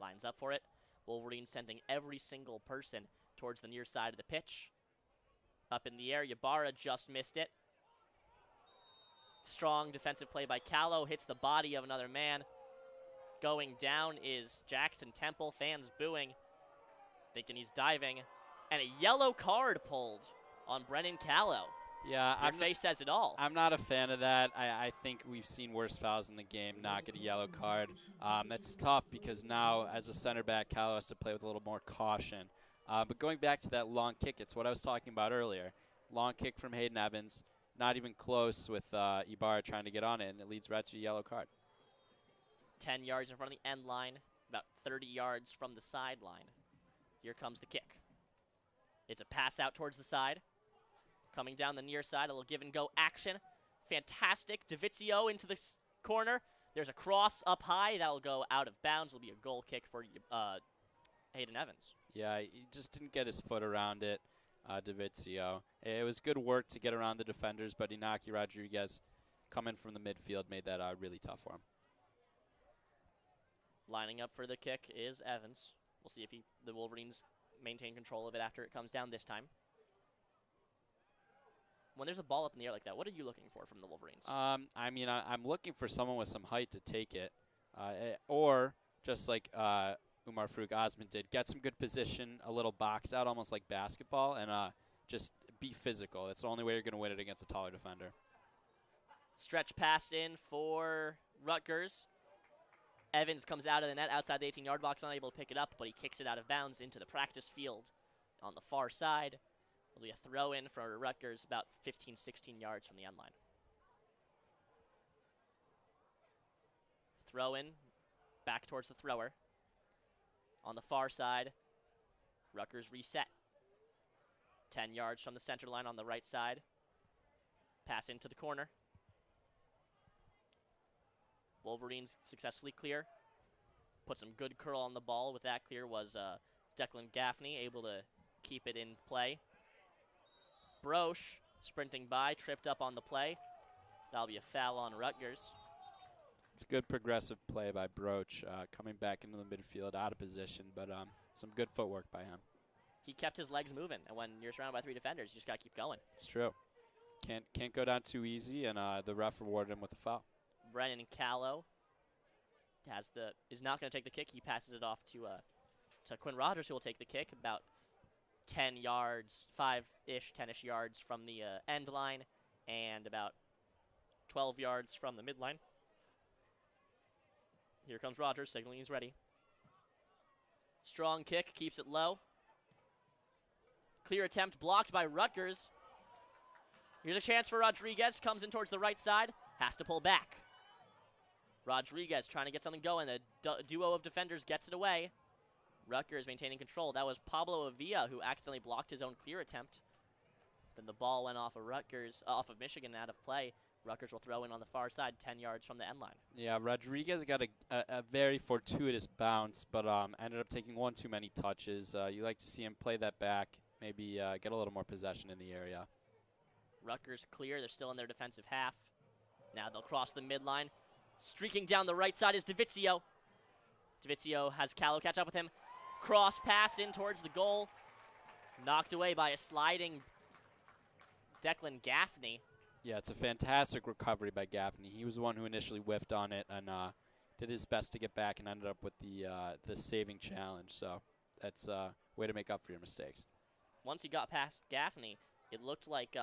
Lines up for it. Wolverines sending every single person towards the near side of the pitch. Up in the air, Ybarra just missed it. Strong defensive play by Callow, hits the body of another man. Going down is Jackson Temple, fans booing, thinking he's diving. And a yellow card pulled on Brennan Callow. Yeah, Your face says it all. I'm not a fan of that. I think we've seen worse fouls in the game, not get a yellow card. That's tough because now, as a center back, Callow has to play with a little more caution. But going back to that long kick, it's what I was talking about earlier. Long kick from Hayden Evans, not even close with Ybarra trying to get on it, and it leads right to a yellow card. 10 yards in front of the end line, about 30 yards from the sideline. Here comes the kick. It's a pass out towards the side. Coming down the near side, a little give-and-go action. Fantastic. Davizio into the corner. There's a cross up high. That will go out of bounds. It'll be a goal kick for Hayden Evans. Yeah, he just didn't get his foot around it, Davizio. It was good work to get around the defenders, but Inaki Rodriguez, coming from the midfield, made that really tough for him. Lining up for the kick is Evans. We'll see if the Wolverines maintain control of it after it comes down this time. When there's a ball up in the air like that, what are you looking for from the Wolverines? I mean, I'm looking for someone with some height to take it, or just like Umar Farouk Osman did, get some good position, a little box out, almost like basketball, and just be physical. That's the only way you're going to win it against a taller defender. Stretch pass in for Rutgers. Evans comes out of the net outside the 18-yard box, unable to pick it up, but he kicks it out of bounds into the practice field on the far side. It'll be a throw in for Rutgers about 15, 16 yards from the end line. Throw in, back towards the thrower. On the far side, Rutgers reset. 10 yards from the center line on the right side. Pass into the corner. Wolverines successfully clear. Put some good curl on the ball. With that clear was Declan Gaffney, able to keep it in play. Broche sprinting by, tripped up on the play. That'll be a foul on Rutgers. It's a good progressive play by Broach, coming back into the midfield, out of position, but some good footwork by him. He kept his legs moving, and when you're surrounded by 3 defenders, you just got to keep going. It's true. Can't go down too easy, and the ref rewarded him with a foul. Brennan Callow is not going to take the kick. He passes it off to Quinn Rogers, who will take the kick about 10 yards, 5-ish, 10-ish yards from the end line, and about 12 yards from the midline. Here comes Rogers, signaling he's ready. Strong kick, keeps it low. Clear attempt blocked by Rutgers. Here's a chance for Rodriguez, comes in towards the right side, has to pull back. Rodriguez trying to get something going. A duo of defenders gets it away. Rutgers maintaining control. That was Pablo Avila who accidentally blocked his own clear attempt. Then the ball went off of Michigan out of play. Rutgers will throw in on the far side, 10 yards from the end line. Yeah, Rodriguez got a very fortuitous bounce, but ended up taking one too many touches. You like to see him play that back, maybe get a little more possession in the area. Rutgers clear. They're still in their defensive half. Now they'll cross the midline. Streaking down the right side is DeVizio. DeVizio has Callow catch up with him. Cross pass in towards the goal. Knocked away by a sliding Declan Gaffney. Yeah, it's a fantastic recovery by Gaffney. He was the one who initially whiffed on it and did his best to get back and ended up with the saving challenge. So that's a way to make up for your mistakes. Once he got past Gaffney, it looked like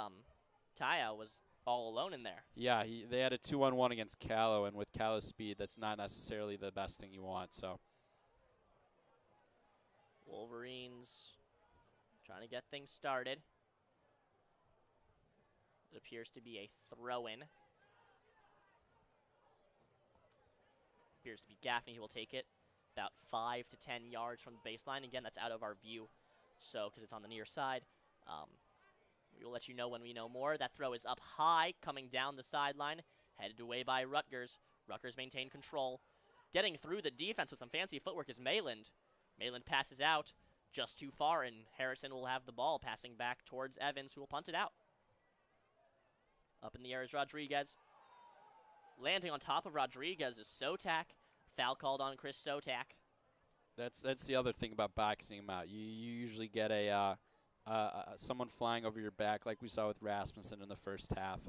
Taya was all alone in there. Yeah, they had a 2-on-1 against Callow, and with Callow's speed, that's not necessarily the best thing you want. So Wolverines trying to get things started. It appears to be a throw-in. Appears to be Gaffney who will take it about 5 to 10 yards from the baseline. Again, that's out of our view, so because it's on the near side. We will let you know when we know more. That throw is up high, coming down the sideline, headed away by Rutgers. Rutgers maintain control. Getting through the defense with some fancy footwork is Mayland. Mayland passes out just too far, and Harrison will have the ball, passing back towards Evans, who will punt it out. Up in the air is Rodriguez. Landing on top of Rodriguez is Sotak. Foul called on Chris Sotak. That's the other thing about boxing him out. You usually get someone flying over your back like we saw with Rasmussen in the first half.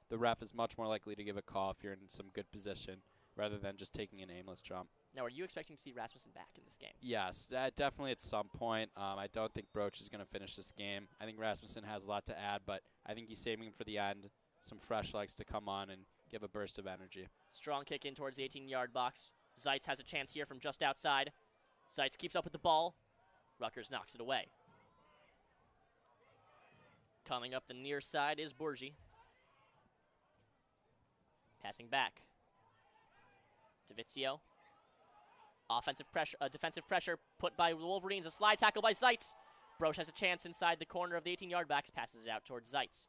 The ref is much more likely to give a call if you're in some good position rather than just taking an aimless jump. Now, are you expecting to see Rasmussen back in this game? Yes, definitely at some point. I don't think Broach is going to finish this game. I think Rasmussen has a lot to add, but I think he's saving him for the end. Some fresh legs to come on and give a burst of energy. Strong kick in towards the 18-yard box. Zeitz has a chance here from just outside. Zeitz keeps up with the ball. Rutgers knocks it away. Coming up the near side is Borgie. Passing back. DeVizio. Defensive pressure put by the Wolverines. A slide tackle by Zeitz. Broach has a chance inside the corner of the 18-yard box. Passes it out towards Zeitz.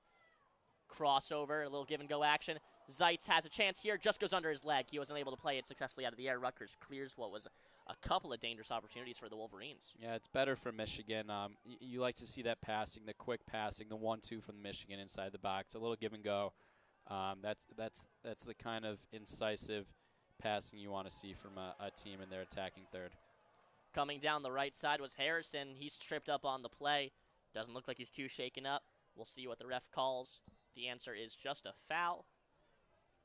Crossover, a little give-and-go action. Zeitz has a chance here, just goes under his leg. He wasn't able to play it successfully out of the air. Rutgers clears what was a couple of dangerous opportunities for the Wolverines. Yeah, it's better for Michigan. You like to see that passing, the quick passing, the 1-2 from Michigan inside the box, a little give-and-go. That's the kind of incisive passing you want to see from a team in their attacking third. Coming down the right side was Harrison. He's tripped up on the play. Doesn't look like he's too shaken up. We'll see what the ref calls. The answer is just a foul.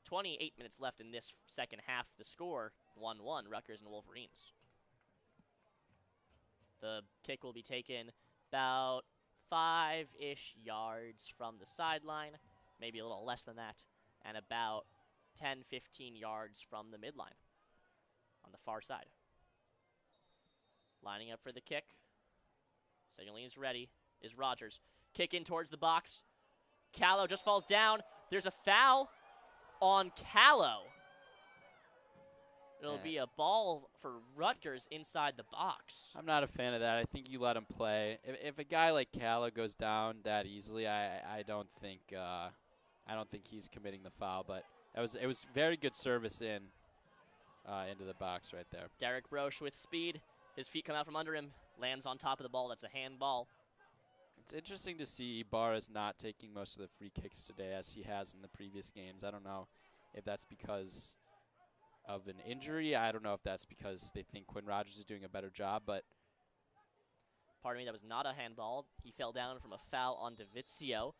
28 minutes left in this second half. The score, 1-1, Rutgers and Wolverines. The kick will be taken about 5-ish yards from the sideline, maybe a little less than that, and about 10, 15 yards from the midline on the far side. Lining up for the kick. Signaling is ready, is Rogers. Kick in towards the box. Callow just falls down. There's a foul on Callow. It'll be a ball for Rutgers inside the box. I'm not a fan of that. I think you let him play. If a guy like Callow goes down that easily, I don't think he's committing the foul. But it was very good service into the box right there. Derek Broche with speed. His feet come out from under him. Lands on top of the ball. That's a handball. It's interesting to see Ibarra's not taking most of the free kicks today as he has in the previous games. I don't know if that's because of an injury. I don't know if that's because they think Quinn Rogers is doing a better job, but pardon me, that was not a handball. He fell down from a foul on DeVizio.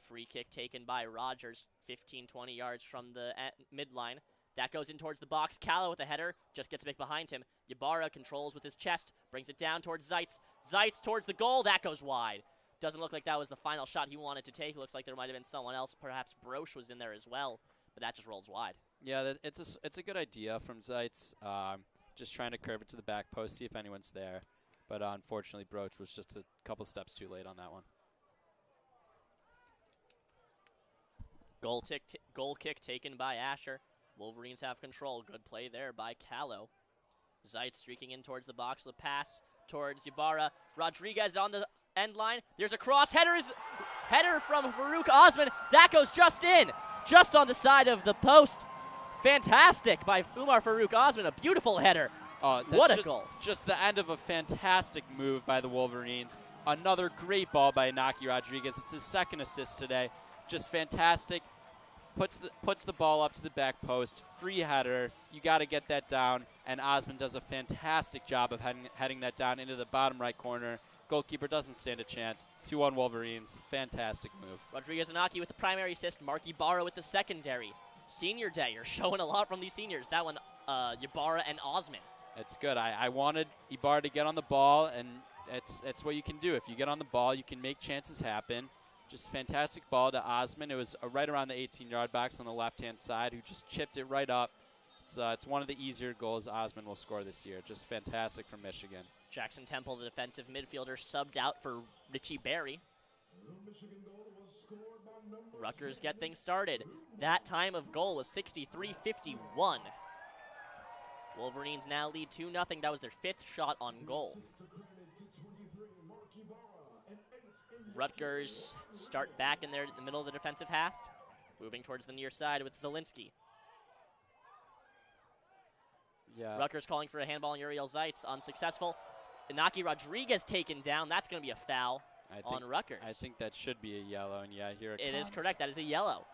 Free kick taken by Rogers, 15, 20 yards from the midline. That goes in towards the box. Callow with a header, just gets a bit behind him. Ibarra controls with his chest, brings it down towards Zeitz. Zeitz towards the goal, that goes wide. Doesn't look like that was the final shot he wanted to take. Looks like there might have been someone else. Perhaps Broche was in there as well, but that just rolls wide. Yeah, it's a good idea from Zeitz. Just trying to curve it to the back post, see if anyone's there. But unfortunately, Broche was just a couple steps too late on that one. Goal kick taken by Asher. Wolverines have control. Good play there by Callow. Zeitz streaking in towards the box. The pass towards Ibarra. Rodriguez on the end line. There's a cross. Header from Farouk Osman. That goes just in. Just on the side of the post. Fantastic by Umar Farouk Osman. A beautiful header. What a goal. Just the end of a fantastic move by the Wolverines. Another great ball by Inaki Rodriguez. It's his second assist today. Just fantastic. Puts the ball up to the back post. Free header. You got to get that down. And Osman does a fantastic job of heading that down into the bottom right corner. Goalkeeper doesn't stand a chance. 2-1 Wolverines. Fantastic move. Rodriguez Inaki with the primary assist. Mark Ibarra with the secondary. Senior day. You're showing a lot from these seniors. That one, Ibarra and Osman. It's good. I wanted Ibarra to get on the ball, and it's what you can do. If you get on the ball, you can make chances happen. Just fantastic ball to Osman. It was right around the 18-yard box on the left-hand side, who just chipped it right up. It's one of the easier goals Osman will score this year. Just fantastic from Michigan. Jackson Temple, the defensive midfielder, subbed out for Richie Berry. Rutgers get things started. That time of goal was 63-51. Wolverines now lead 2-0. That was their 5th shot on goal. Rutgers start back in the middle of the defensive half, moving towards the near side with Zielinski. Yeah. Rutgers calling for a handball on Uriel Zeitz, unsuccessful. Inaki Rodriguez taken down. That's going to be a foul on Rutgers. I think that should be a yellow, and yeah, here it comes. It is correct. That is a yellow.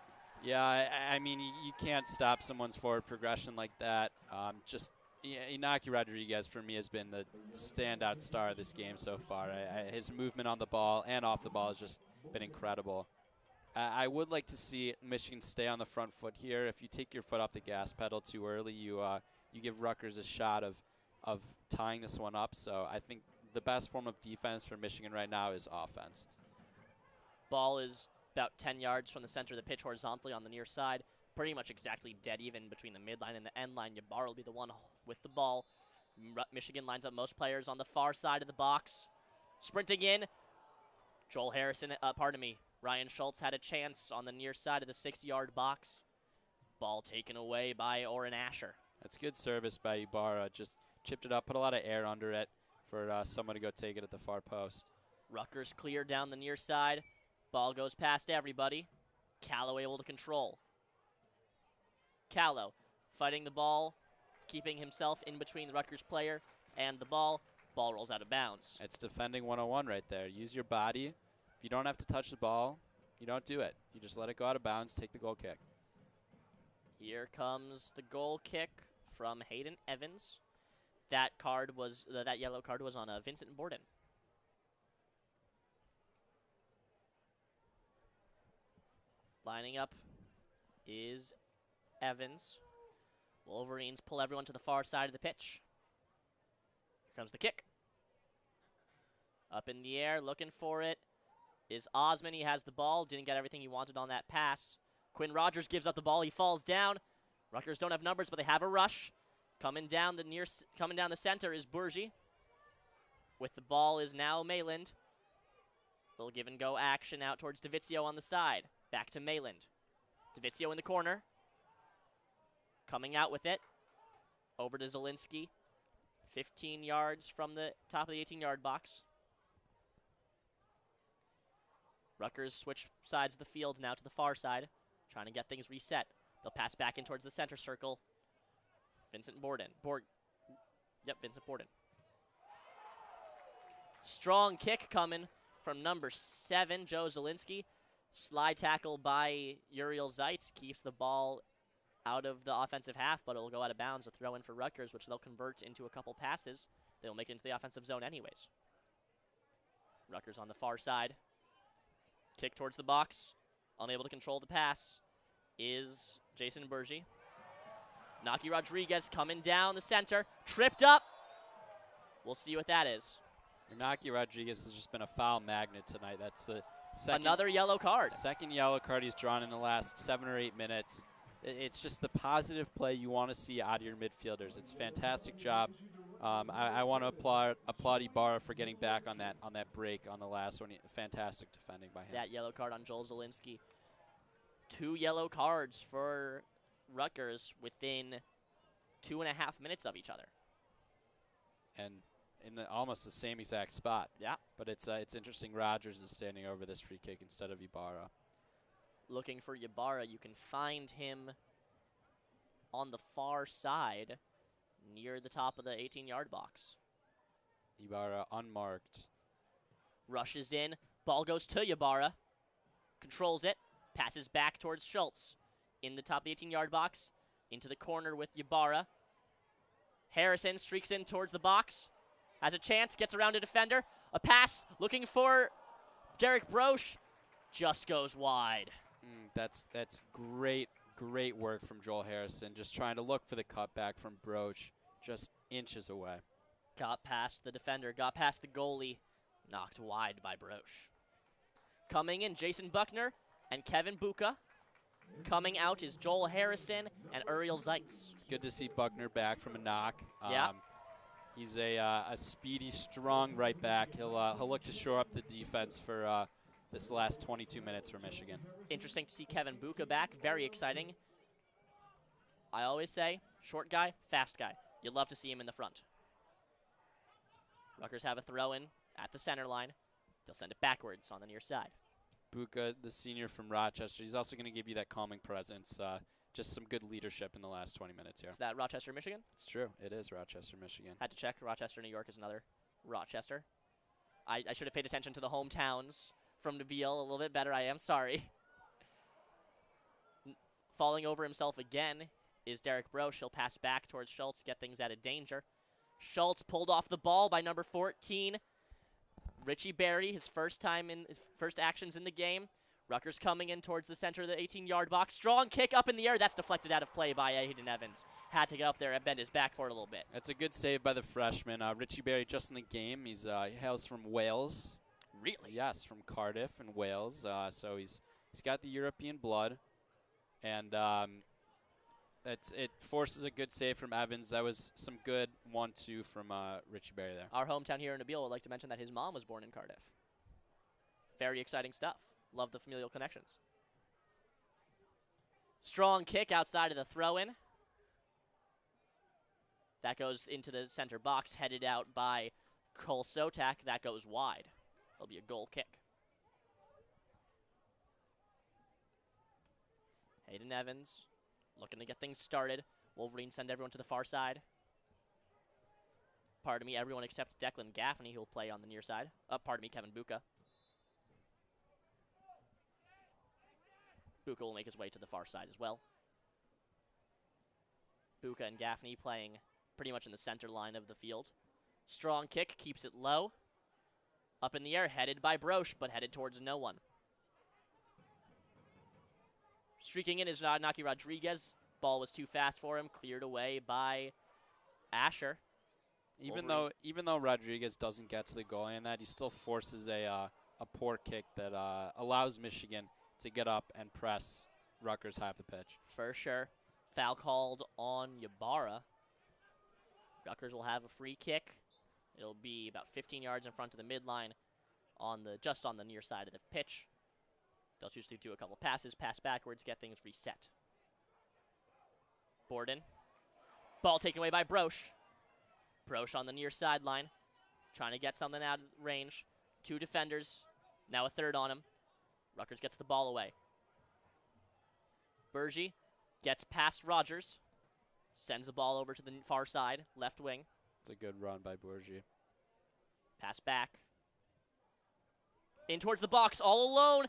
Yeah, I mean, you can't stop someone's forward progression like that. Inaki Rodriguez, for me, has been the standout star of this game so far. His movement on the ball and off the ball has just been incredible. I would like to see Michigan stay on the front foot here. If you take your foot off the gas pedal too early, you give Rutgers a shot of tying this one up. So I think the best form of defense for Michigan right now is offense. Ball is about 10 yards from the center of the pitch horizontally on the near side. Pretty much exactly dead even between the midline and the end line. Ybarra will be the one with the ball. Michigan lines up most players on the far side of the box. Sprinting in. Ryan Schultz had a chance on the near side of the 6-yard box. Ball taken away by Orrin Asher. That's good service by Ibarra. Just chipped it up, put a lot of air under it for someone to go take it at the far post. Rutgers clear down the near side. Ball goes past everybody. Callow able to control. Callow fighting the ball, keeping himself in between the Rutgers player and the ball. Ball rolls out of bounds. It's defending 101 right there. Use your body. If you don't have to touch the ball, you don't do it. You just let it go out of bounds, take the goal kick. Here comes the goal kick from Hayden Evans. That card was that yellow card was on Vincent Borden. Lining up is Evans. Wolverines pull everyone to the far side of the pitch. Here comes the kick. Up in the air, looking for it, is Osman. He has the ball. Didn't get everything he wanted on that pass. Quinn Rogers gives up the ball. He falls down. Rutgers don't have numbers, but they have a rush. Coming down the center is Borgie. With the ball is now Mayland. Little give and go action out towards DeVizio on the side. Back to Mayland. DeVizio in the corner. Coming out with it. Over to Zielinski. 15 yards from the top of the 18-yard box. Rutgers switch sides of the field now to the far side, trying to get things reset. They'll pass back in towards the center circle. Vincent Borden. Vincent Borden. Strong kick coming from number 7, Joe Zielinski. Slide tackle by Uriel Zeitz keeps the ball out of the offensive half, but it will go out of bounds. A throw in for Rutgers, which they'll convert into a couple passes. They'll make it into the offensive zone anyways. Rutgers on the far side. Kick towards the box. Unable to control the pass is Jason Borgie. Naki Rodriguez coming down the center. Tripped up. We'll see what that is. Naki Rodriguez has just been a foul magnet tonight. That's the another yellow card. Second yellow card he's drawn in the last 7 or 8 minutes. It's just the positive play you want to see out of your midfielders. It's a fantastic job. I want to applaud Ibarra for getting back on that break on the last one. Fantastic defending by him. That yellow card on Joel Zielinski. 2 yellow cards for Rutgers within 2.5 minutes of each other. And in almost the same exact spot. Yeah. But it's interesting Rogers is standing over this free kick instead of Ibarra. Looking for Ibarra, you can find him on the far side near the top of the 18-yard box. Ibarra unmarked. Rushes in. Ball goes to Ibarra. Controls it. Passes back towards Schultz. In the top of the 18-yard box. Into the corner with Ibarra. Harrison streaks in towards the box. Has a chance. Gets around a defender. A pass. Looking for Derek Broche. Just goes wide. That's great work from Joel Harrison. Just trying to look for the cutback from Broche. Just inches away. Got past the defender. Got past the goalie. Knocked wide by Broche. Coming in, Jason Buckner and Kevin Buka. Coming out is Joel Harrison and Uriel Zeitz. It's good to see Buckner back from a knock. Yeah. He's a speedy, strong right back. He'll look to shore up the defense for this last 22 minutes for Michigan. Interesting to see Kevin Buka back. Very exciting. I always say, short guy, fast guy. You'd love to see him in the front. Rutgers have a throw-in at the center line. They'll send it backwards on the near side. Buka, the senior from Rochester, he's also going to give you that calming presence. Just some good leadership in the last 20 minutes here. Is that Rochester, Michigan? It's true. It is Rochester, Michigan. Had to check. Rochester, New York is another Rochester. I should have paid attention to the hometowns from Nabeel a little bit better. I am sorry. Falling over himself again is Derek Broche. He'll pass back towards Schultz, get things out of danger. Schultz pulled off the ball by number 14. Richie Berry, his first actions in the game. Rutgers coming in towards the center of the 18-yard box. Strong kick up in the air. That's deflected out of play by Hayden Evans. Had to get up there and bend his back for it a little bit. That's a good save by the freshman. Richie Berry just in the game. He hails from Wales. Really? Yes, from Cardiff in Wales. So he's got the European blood. And it forces a good save from Evans. That was some good 1-2 from Richie Berry there. Our hometown here in Nabeel would like to mention that his mom was born in Cardiff. Very exciting stuff. Love the familial connections. Strong kick outside of the throw-in. That goes into the center box, headed out by Cole Sotak. That goes wide. It'll be a goal kick. Hayden Evans looking to get things started. Wolverines send everyone to the far side. Pardon me, everyone except Declan Gaffney, who will play on the near side. Pardon me, Kevin Buka. Buka will make his way to the far side as well. Buka and Gaffney playing pretty much in the center line of the field. Strong kick, keeps it low. Up in the air, headed by Broche, but headed towards no one. Streaking in is Naki Rodriguez. Ball was too fast for him, cleared away by Asher. Even though Rodriguez doesn't get to the goalie in that, he still forces a poor kick that allows Michigan to get up and press Rutgers high up the pitch. For sure. Foul called on Ybarra. Rutgers will have a free kick. It'll be about 15 yards in front of the midline, just on the near side of the pitch. They'll choose to do a couple passes, pass backwards, get things reset. Borden. Ball taken away by Broche. Broche on the near sideline, trying to get something out of range. 2 defenders, now a third on him. Rutgers gets the ball away. Borgie gets past Rogers, sends the ball over to the far side, left wing. It's a good run by Borgie. Pass back. In towards the box, all alone.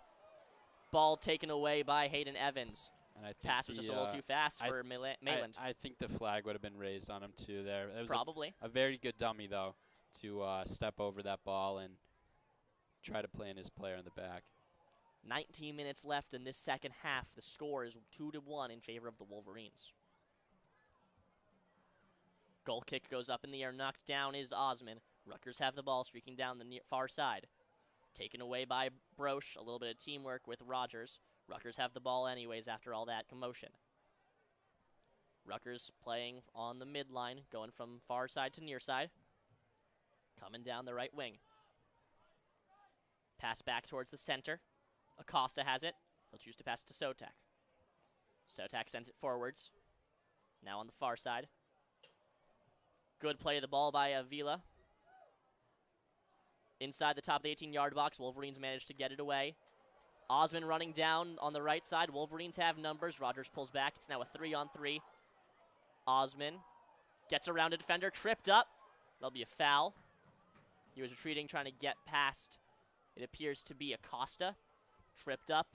Ball taken away by Hayden Evans. And I think Pass was just a little too fast for Mayland. I think the flag would have been raised on him too there. It was Probably. a very good dummy, though, to step over that ball and try to play in his player in the back. 19 minutes left in this second half. The score is 2-1 in favor of the Wolverines. Goal kick goes up in the air. Knocked down is Osman. Rutgers have the ball streaking down the far side. Taken away by Broche. A little bit of teamwork with Rogers. Rutgers have the ball anyways after all that commotion. Rutgers playing on the midline, going from far side to near side. Coming down the right wing. Pass back towards the center. Acosta has it. He'll choose to pass it to Sotak. Sotak sends it forwards. Now on the far side. Good play of the ball by Avila. Inside the top of the 18-yard box, Wolverines managed to get it away. Osman running down on the right side. Wolverines have numbers. Rogers pulls back. It's now a 3-on-3. Osman gets around a defender, tripped up. That'll be a foul. He was retreating, trying to get past. It appears to be Acosta. Tripped up.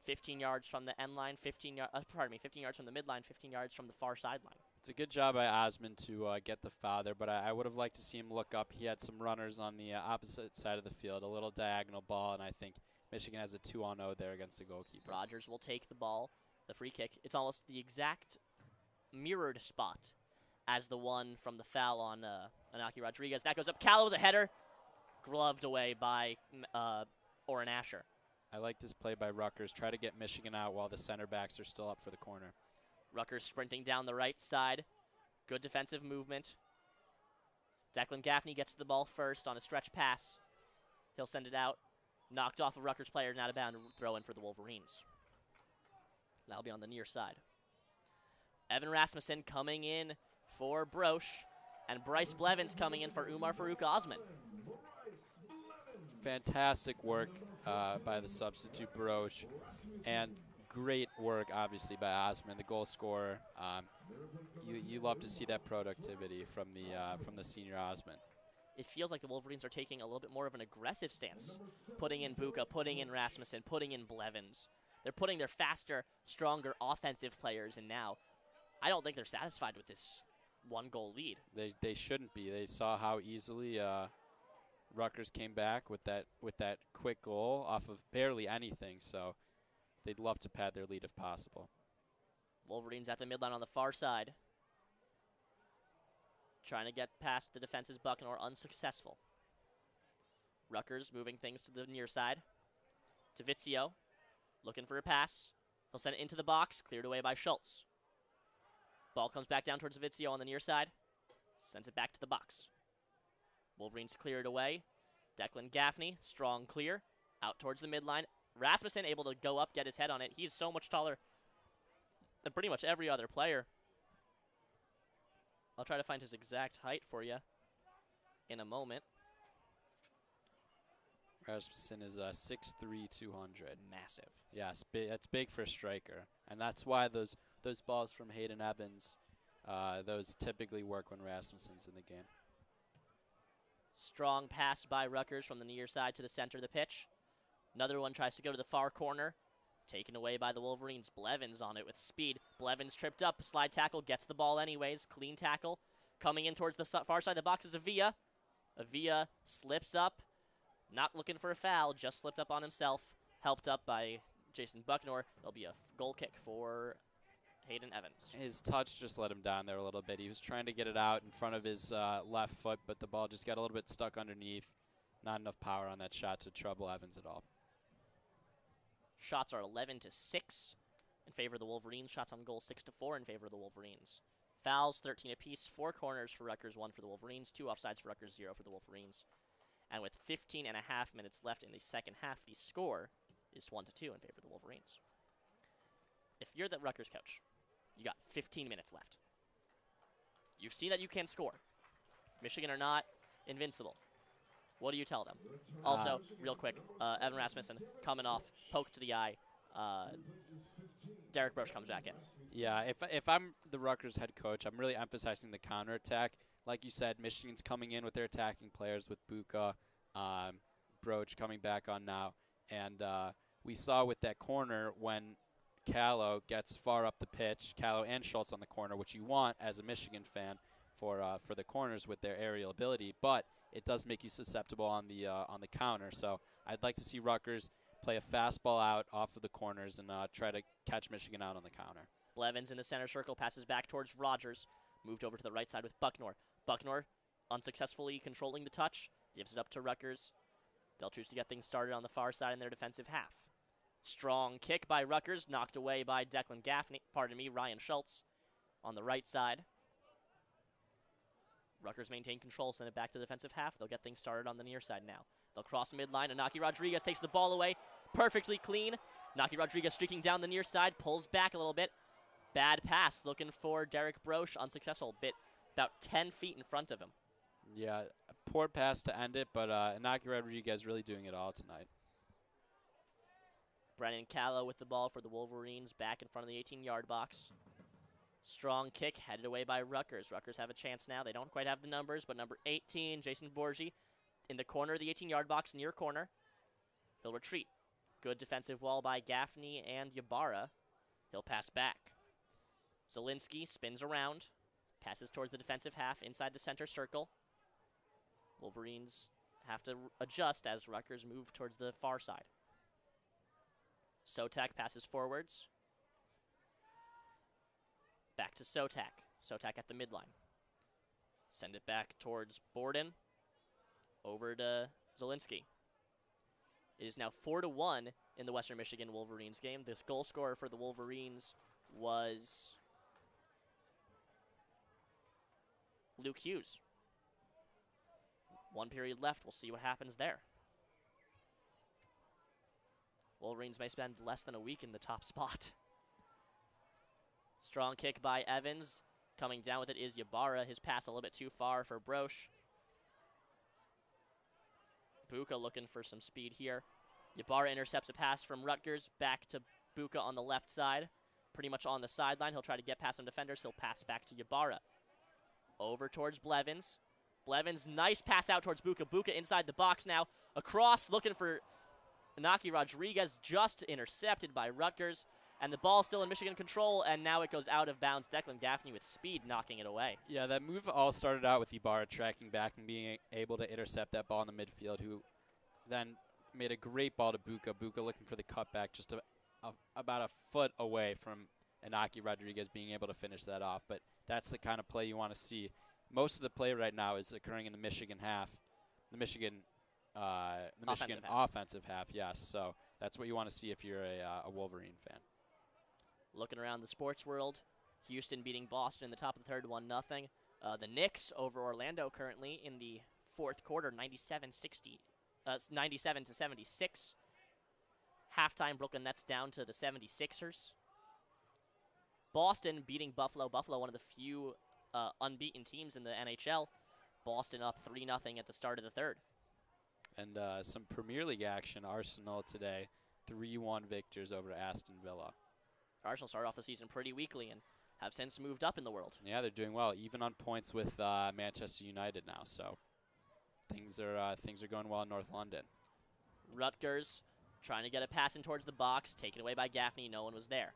15 yards from the end line, 15 yards from the midline, 15 yards from the far sideline. It's a good job by Osman to get the foul there, but I would have liked to see him look up. He had some runners on the opposite side of the field, a little diagonal ball, and I think Michigan has a 2-on-0 there against the goalkeeper. Rogers will take the ball, the free kick. It's almost the exact mirrored spot as the one from the foul on Anaki Rodriguez. That goes up. Callow with a header, gloved away by Oren Asher. I like this play by Rutgers. Try to get Michigan out while the center backs are still up for the corner. Rutgers sprinting down the right side. Good defensive movement. Declan Gaffney gets to the ball first on a stretch pass. He'll send it out. Knocked off a Rutgers player, and out of bounds, throw in for the Wolverines. That'll be on the near side. Evan Rasmussen coming in for Broche, and Bryce Blevins coming in for Umar Farouk Osman. Fantastic work by the substitute Broche, and great work, obviously, by Osman, the goal scorer. You love to see that productivity from the senior Osman. It feels like the Wolverines are taking a little bit more of an aggressive stance, putting in Buka, putting in Rasmussen, putting in Blevins. They're putting their faster, stronger offensive players in now. I don't think they're satisfied with this one-goal lead. They shouldn't be. They saw how easily Rutgers came back with that quick goal off of barely anything, so they'd love to pad their lead if possible. Wolverines at the midline on the far side. Trying to get past the defense's Buckenor, unsuccessful. Rutgers moving things to the near side. To Vizio, looking for a pass. He'll send it into the box, cleared away by Schultz. Ball comes back down towards Vizio on the near side. Sends it back to the box. Wolverines clear it away. Declan Gaffney, strong clear. Out towards the midline. Rasmussen able to go up, get his head on it. He's so much taller than pretty much every other player. I'll try to find his exact height for you in a moment. Rasmussen is 6'3", 200. Massive. Yeah, that's big for a striker, and that's why those balls from Hayden Evans, those typically work when Rasmussen's in the game. Strong pass by Rutgers from the near side to the center of the pitch. Another one tries to go to the far corner. Taken away by the Wolverines. Blevins on it with speed. Blevins tripped up. Slide tackle. Gets the ball anyways. Clean tackle. Coming in towards the far side of the box is Avia. Avia slips up. Not looking for a foul. Just slipped up on himself. Helped up by Jason Bucknor. There'll be a goal kick for Hayden Evans. His touch just let him down there a little bit. He was trying to get it out in front of his left foot, but the ball just got a little bit stuck underneath. Not enough power on that shot to trouble Evans at all. Shots are 11-6 in favor of the Wolverines. Shots on goal 6-4 in favor of the Wolverines. Fouls 13 apiece. 4 corners for Rutgers, 1 for the Wolverines. 2 offsides for Rutgers, 0 for the Wolverines. And with 15 and a half minutes left in the second half, the score is 1-2 in favor of the Wolverines. If you're the Rutgers coach, you got 15 minutes left. You see that you can score. Michigan are not invincible. What do you tell them? Also, real quick, Evan Rasmussen coming off, poke to the eye. Derek Broche comes back in. Yeah, if I'm the Rutgers head coach, I'm really emphasizing the counterattack. Like you said, Michigan's coming in with their attacking players with Buka, Broach coming back on now. And we saw with that corner when Callow gets far up the pitch, Callow and Schultz on the corner, which you want as a Michigan fan for the corners with their aerial ability. But it does make you susceptible on the counter. So I'd like to see Rutgers play a fastball out off of the corners and try to catch Michigan out on the counter. Blevins in the center circle, passes back towards Rogers. Moved over to the right side with Bucknor. Bucknor unsuccessfully controlling the touch. Gives it up to Rutgers. They'll choose to get things started on the far side in their defensive half. Strong kick by Rutgers, knocked away by Ryan Schultz on the right side. Rutgers maintain control, send it back to the defensive half. They'll get things started on the near side now. They'll cross midline. Inaki Rodriguez takes the ball away. Perfectly clean. Inaki Rodriguez streaking down the near side. Pulls back a little bit. Bad pass. Looking for Derek Broche. Unsuccessful. About 10 feet in front of him. Yeah, a poor pass to end it, but Inaki Rodriguez really doing it all tonight. Brennan Callow with the ball for the Wolverines. Back in front of the 18-yard box. Strong kick headed away by Rutgers. Rutgers have a chance now. They don't quite have the numbers, but number 18, Jason Borgie, in the corner of the 18-yard box, near corner. He'll retreat. Good defensive wall by Gaffney and Ybarra. He'll pass back. Zielinski spins around, passes towards the defensive half inside the center circle. Wolverines have to adjust as Rutgers move towards the far side. Sotak passes forwards. Back to Sotak. Sotak at the midline. Send it back towards Borden. Over to Zielinski. It is now 4-1 in the Western Michigan Wolverines game. This goal scorer for the Wolverines was Luke Hughes. 1 period left. We'll see what happens there. Wolverines may spend less than a week in the top spot. Strong kick by Evans. Coming down with it is Ybarra. His pass a little bit too far for Broche. Buka looking for some speed here. Ybarra intercepts a pass from Rutgers. Back to Buka on the left side. Pretty much on the sideline. He'll try to get past some defenders. He'll pass back to Ybarra. Over towards Blevins. Blevins, nice pass out towards Buka. Buka inside the box now. Across, looking for Inaki Rodriguez, just intercepted by Rutgers. And the ball still in Michigan control, and now it goes out of bounds. Declan Gaffney with speed knocking it away. Yeah, that move all started out with Ybarra tracking back and being able to intercept that ball in the midfield, who then made a great ball to Buka. Buka looking for the cutback just about a foot away from Inaki Rodriguez being able to finish that off. But that's the kind of play you want to see. Most of the play right now is occurring in the Michigan half, the Michigan offensive half, yes. So that's what you want to see if you're a Wolverine fan. Looking around the sports world, Houston beating Boston in the top of the third, 1-0. The Knicks over Orlando currently in the fourth quarter, 97-76. Halftime, Brooklyn Nets down to the 76ers. Boston beating Buffalo. Buffalo, one of the few unbeaten teams in the NHL. Boston up 3-0 at the start of the third. And some Premier League action. Arsenal today, 3-1 victors over Aston Villa. Arsenal started off the season pretty weakly and have since moved up in the world. Yeah, they're doing well, even on points with Manchester United now. So things are going well in North London. Rutgers Trying to get a pass in towards the box, taken away by Gaffney. No one was there.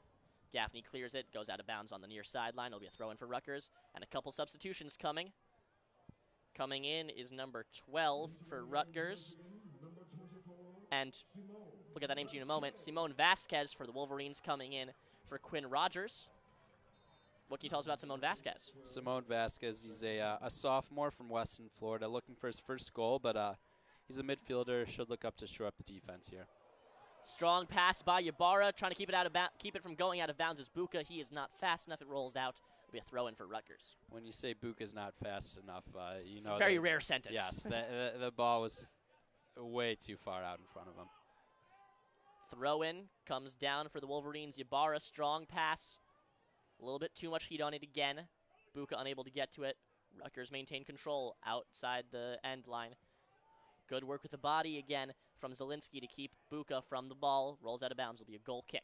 Gaffney clears it, goes out of bounds on the near sideline. It'll be a throw-in for Rutgers, and a couple substitutions coming. Coming in is number 12 for Rutgers. And look at that name to you in a moment. Simone Vazquez for the Wolverines coming in for Quinn Rogers. What can you tell us about Simone Vazquez? Simone Vazquez, he's a sophomore from Western Florida, looking for his first goal, but he's a midfielder. Should look up to shore up the defense here. Strong pass by Ybarra, trying to keep it from going out of bounds as Buka. He is not fast enough. It rolls out. It'll be a throw-in for Rutgers. When you say Buka's not fast enough, you know. It's a very rare sentence. Yes, the ball was way too far out in front of him. Throw-in comes down for the Wolverines. Ybarra, strong pass. A little bit too much heat on it again. Buka unable to get to it. Rutgers maintain control outside the end line. Good work with the body again from Zielinski to keep Buka from the ball. Rolls out of bounds. Will be a goal kick.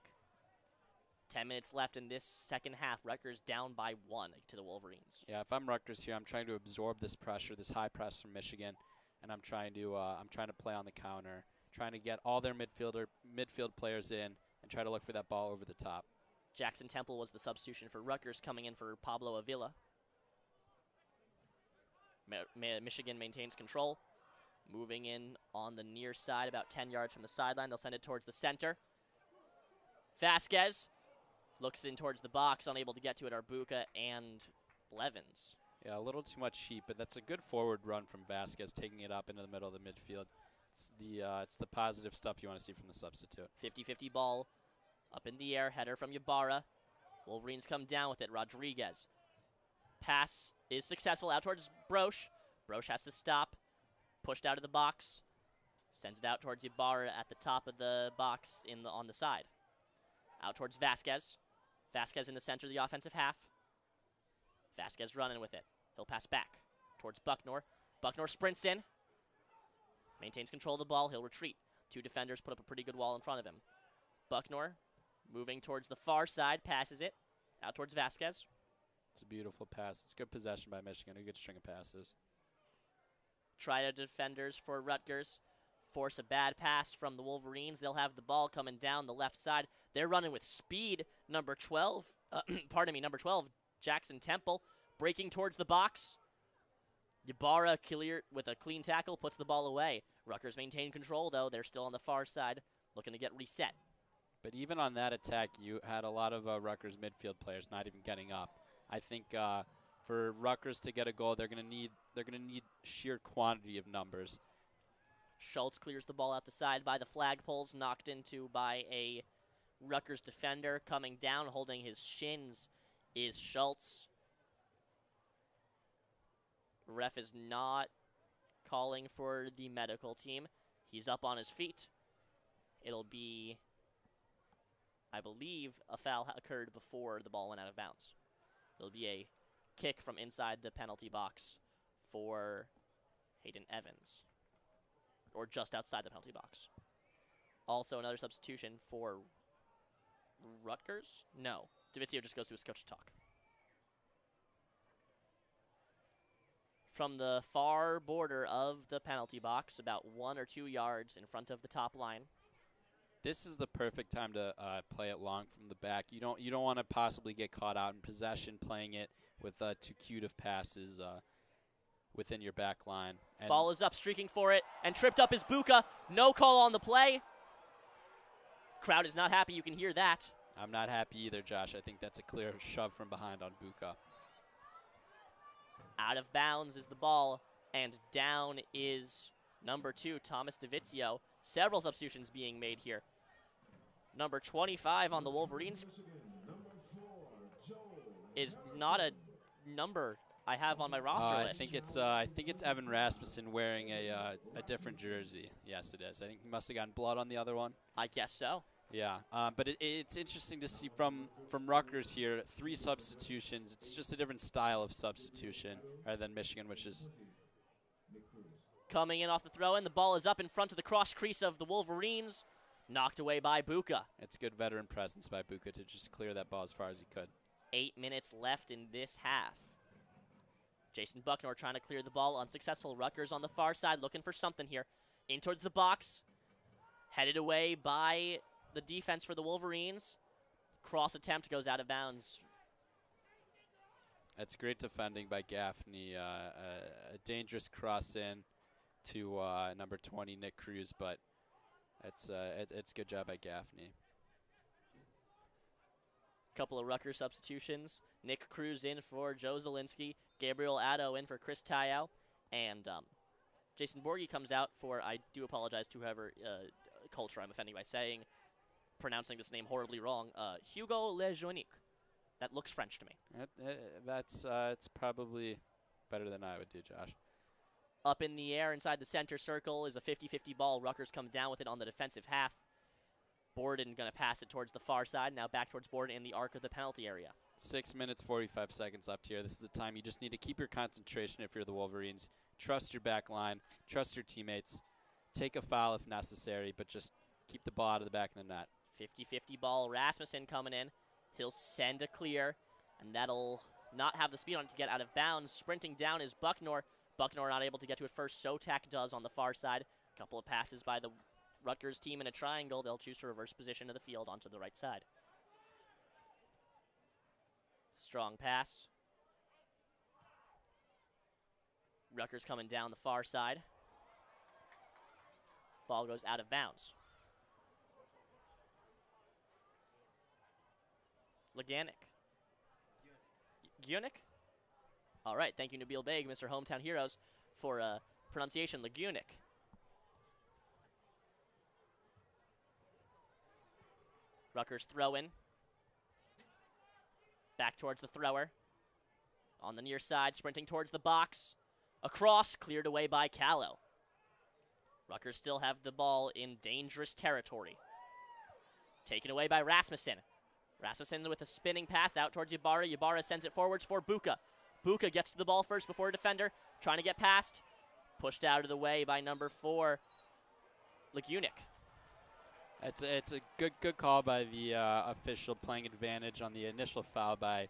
10 minutes left in this second half. Rutgers down by 1 to the Wolverines. Yeah, if I'm Rutgers here, I'm trying to absorb this pressure, this high press from Michigan, and I'm trying to play on the counter, trying to get all their midfield players in, and try to look for that ball over the top. Jackson Temple was the substitution for Rutgers, coming in for Pablo Avila. Michigan maintains control. Moving in on the near side, about 10 yards from the sideline. They'll send it towards the center. Vazquez looks in towards the box, unable to get to it are Buka and Blevins. Yeah, a little too much heat, but that's a good forward run from Vazquez, taking it up into the middle of the midfield. It's the positive stuff you want to see from the substitute. 50-50 ball up in the air, header from Ybarra. Wolverines come down with it. Rodriguez. Pass is successful out towards Broche. Broche has to stop. Pushed out of the box. Sends it out towards Ybarra at the top of the box on the side. Out towards Vazquez. Vazquez in the center of the offensive half. Vazquez running with it. He'll pass back towards Bucknor. Bucknor sprints in. Maintains control of the ball. He'll retreat. Two defenders put up a pretty good wall in front of him. Bucknor moving towards the far side. Passes it out towards Vazquez. It's a beautiful pass. It's good possession by Michigan. A good string of passes. Try to defenders for Rutgers. Force a bad pass from the Wolverines. They'll have the ball coming down the left side. They're running with speed. Number 12, number 12, Jackson Temple, breaking towards the box. Ybarra clear with a clean tackle, puts the ball away. Rutgers maintain control, though. They're still on the far side, looking to get reset. But even on that attack, you had a lot of Rutgers midfield players not even getting up. I think for Rutgers to get a goal, they're gonna need sheer quantity of numbers. Schultz clears the ball out the side by the flagpoles, knocked into by a Rutgers defender. Coming down, holding his shins, is Schultz. Ref is not calling for the medical team. He's up on his feet. It'll be, I believe, a foul occurred before the ball went out of bounds. It'll be a kick from inside the penalty box for Hayden Evans, or just outside the penalty box. Also, another substitution for Rutgers? No. DeVizio just goes to his coach to talk. From the far border of the penalty box, about 1 or 2 yards in front of the top line. This is the perfect time to play it long from the back. You don't want to possibly get caught out in possession playing it with too cute of passes within your back line. And ball is up, streaking for it, and tripped up is Buka. No call on the play. Crowd is not happy. You can hear that. I'm not happy either, Josh. I think that's a clear shove from behind on Buka. Out of bounds is the ball, and down is number 2, Thomas DeVizio. Several substitutions being made here. Number 25 on the Wolverines is not a number I have on my roster list. I think it's Evan Rasmussen wearing a different jersey. Yes, it is. I think he must have gotten blood on the other one. I guess so. Yeah, but it's interesting to see from Rutgers here, 3 substitutions. It's just a different style of substitution rather than Michigan, which is coming in off the throw-in. The ball is up in front of the cross crease of the Wolverines. Knocked away by Buka. It's good veteran presence by Buka to just clear that ball as far as he could. 8 minutes left in this half. Jason Bucknor trying to clear the ball. Unsuccessful. Rutgers on the far side looking for something here. In towards the box. Headed away by the defense for the Wolverines. Cross attempt goes out of bounds. That's great defending by Gaffney. A dangerous cross in to number 20, Nick Cruz, but it's good job by Gaffney. Couple of Rutgers substitutions. Nick Cruz in for Joe Zielinski. Gabriel Addo in for Chris Tayau. And Jason Borgie comes out for, I do apologize to whoever culture I'm offending by pronouncing this name horribly wrong, Hugo Lejeunique. That looks French to me. It's probably better than I would do, Josh. Up in the air inside the center circle is a 50-50 ball. Rutgers come down with it on the defensive half. Borden going to pass it towards the far side. Now back towards Borden in the arc of the penalty area. 6 minutes, 45 seconds left here. This is the time you just need to keep your concentration if you're the Wolverines. Trust your back line. Trust your teammates. Take a foul if necessary, but just keep the ball out of the back of the net. 50-50 ball. Rasmussen coming in. He'll send a clear, and that'll not have the speed on it to get out of bounds. Sprinting down is Bucknor. Bucknor not able to get to it first. Sotak does on the far side. A couple of passes by the Rutgers team in a triangle. They'll choose to reverse position of the field onto the right side. Strong pass. Rutgers coming down the far side. Ball goes out of bounds. Leganic. Gunic? All right, thank you, Nabeel Baig, Mr. Hometown Heroes, for pronunciation. Legunic. Rutgers throw in. Back towards the thrower. On the near side, sprinting towards the box. Across, cleared away by Callow. Rutgers still have the ball in dangerous territory. Taken away by Rasmussen. Rasmussen with a spinning pass out towards Ybarra. Ybarra sends it forwards for Buka. Buka gets to the ball first before a defender. Trying to get past. Pushed out of the way by number 4, Legunic. It's a good call by the official, playing advantage on the initial foul by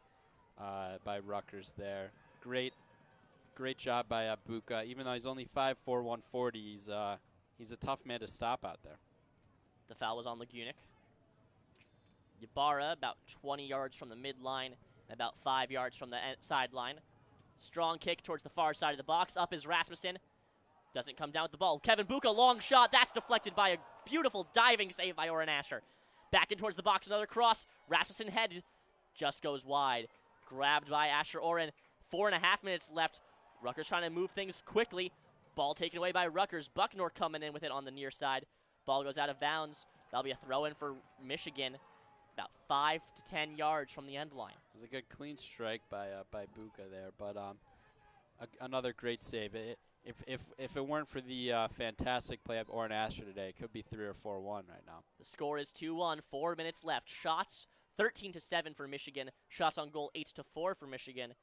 Rutgers there. Great job by Buka. Even though he's only 5'4", 140, he's a tough man to stop out there. The foul was on Legunic. Ybarra about 20 yards from the midline, about 5 yards from the sideline. Strong kick towards the far side of the box. Up is Rasmussen. Doesn't come down with the ball. Kevin Buka, long shot. That's deflected by a beautiful diving save by Oren Asher. Back in towards the box, another cross. Rasmussen head just goes wide. Grabbed by Asher Oren. 4.5 minutes left. Rutgers trying to move things quickly. Ball taken away by Rutgers. Bucknor coming in with it on the near side. Ball goes out of bounds. That'll be a throw-in for Michigan. About 5 to 10 yards from the end line. It was a good clean strike by Buka there, but another great save. If it weren't for the fantastic play of Oren Asher today, it could be 3 or 4-1 right now. The score is 2-1, 4 minutes left. Shots 13-7 for Michigan. Shots on goal 8-4 for Michigan.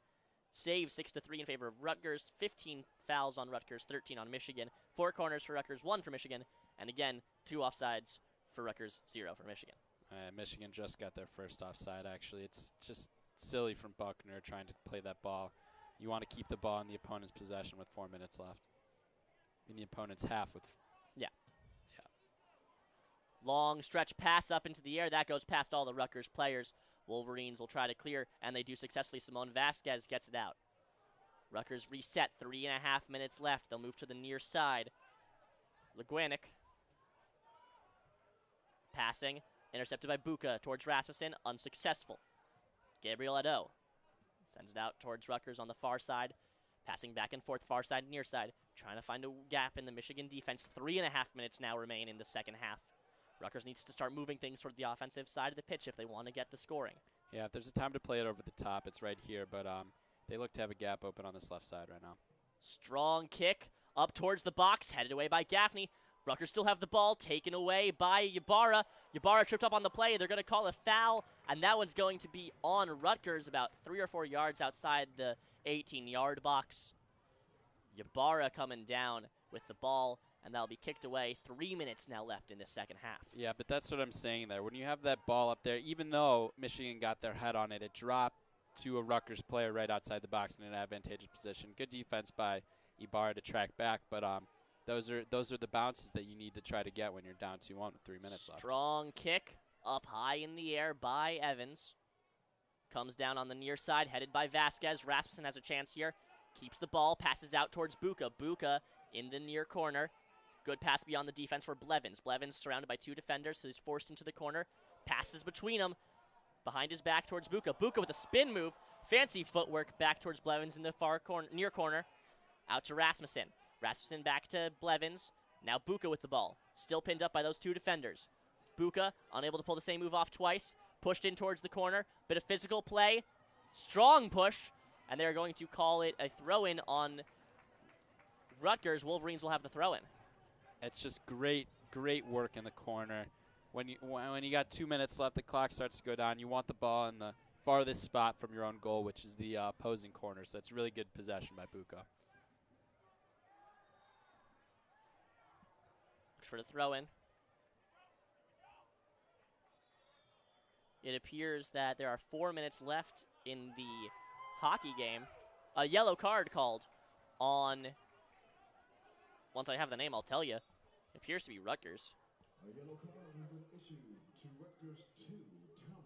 Saves 6-3 in favor of Rutgers. 15 fouls on Rutgers, 13 on Michigan. 4 corners for Rutgers, 1 for Michigan. And again, 2 offsides for Rutgers, 0 for Michigan. Michigan just got their first offside, actually. It's just silly from Buckner trying to play that ball. You want to keep the ball in the opponent's possession with 4 minutes left. In the opponent's half with... Yeah. Long stretch pass up into the air. That goes past all the Rutgers players. Wolverines will try to clear, and they do successfully. Simone Vazquez gets it out. Rutgers reset. 3.5 minutes left. They'll move to the near side. Leguanic. Passing. Intercepted by Buka towards Rasmussen. Unsuccessful. Gabriel Addo sends it out towards Rutgers on the far side. Passing back and forth, far side, near side. Trying to find a gap in the Michigan defense. 3.5 minutes now remain in the second half. Rutgers needs to start moving things toward the offensive side of the pitch if they want to get the scoring. Yeah, if there's a time to play it over the top, it's right here. But they look to have a gap open on this left side right now. Strong kick up towards the box. Headed away by Gaffney. Rutgers still have the ball, taken away by Ybarra. Ybarra tripped up on the play. They're going to call a foul, and that one's going to be on Rutgers about 3 or 4 yards outside the 18-yard box. Ybarra coming down with the ball, and that'll be kicked away. 3 minutes now left in the second half. Yeah, but that's what I'm saying there. When you have that ball up there, even though Michigan got their head on it, it dropped to a Rutgers player right outside the box in an advantageous position. Good defense by Ybarra to track back, but those are the bounces that you need to try to get when you're down 2-1 with 3 minutes left. Strong kick up high in the air by Evans. Comes down on the near side, headed by Vazquez. Rasmussen has a chance here. Keeps the ball, passes out towards Buka. Buka in the near corner. Good pass beyond the defense for Blevins. Blevins surrounded by 2 defenders, so he's forced into the corner. Passes between them. Behind his back towards Buka. Buka with a spin move. Fancy footwork back towards Blevins in the far corner, near corner. Out to Rasmussen. Rasmussen back to Blevins. Now Buka with the ball. Still pinned up by those 2 defenders. Buka unable to pull the same move off twice. Pushed in towards the corner. Bit of physical play. Strong push. And they're going to call it a throw-in on Rutgers. Wolverines will have the throw-in. It's just great work in the corner. When you got 2 minutes left, the clock starts to go down. You want the ball in the farthest spot from your own goal, which is the opposing corner. So that's really good possession by Buka. For the throw-in. It appears that there are 4 minutes left in the hockey game. A yellow card called on, once I have the name, I'll tell you. It appears to be Rutgers. A yellow card has been issued to Rutgers 2.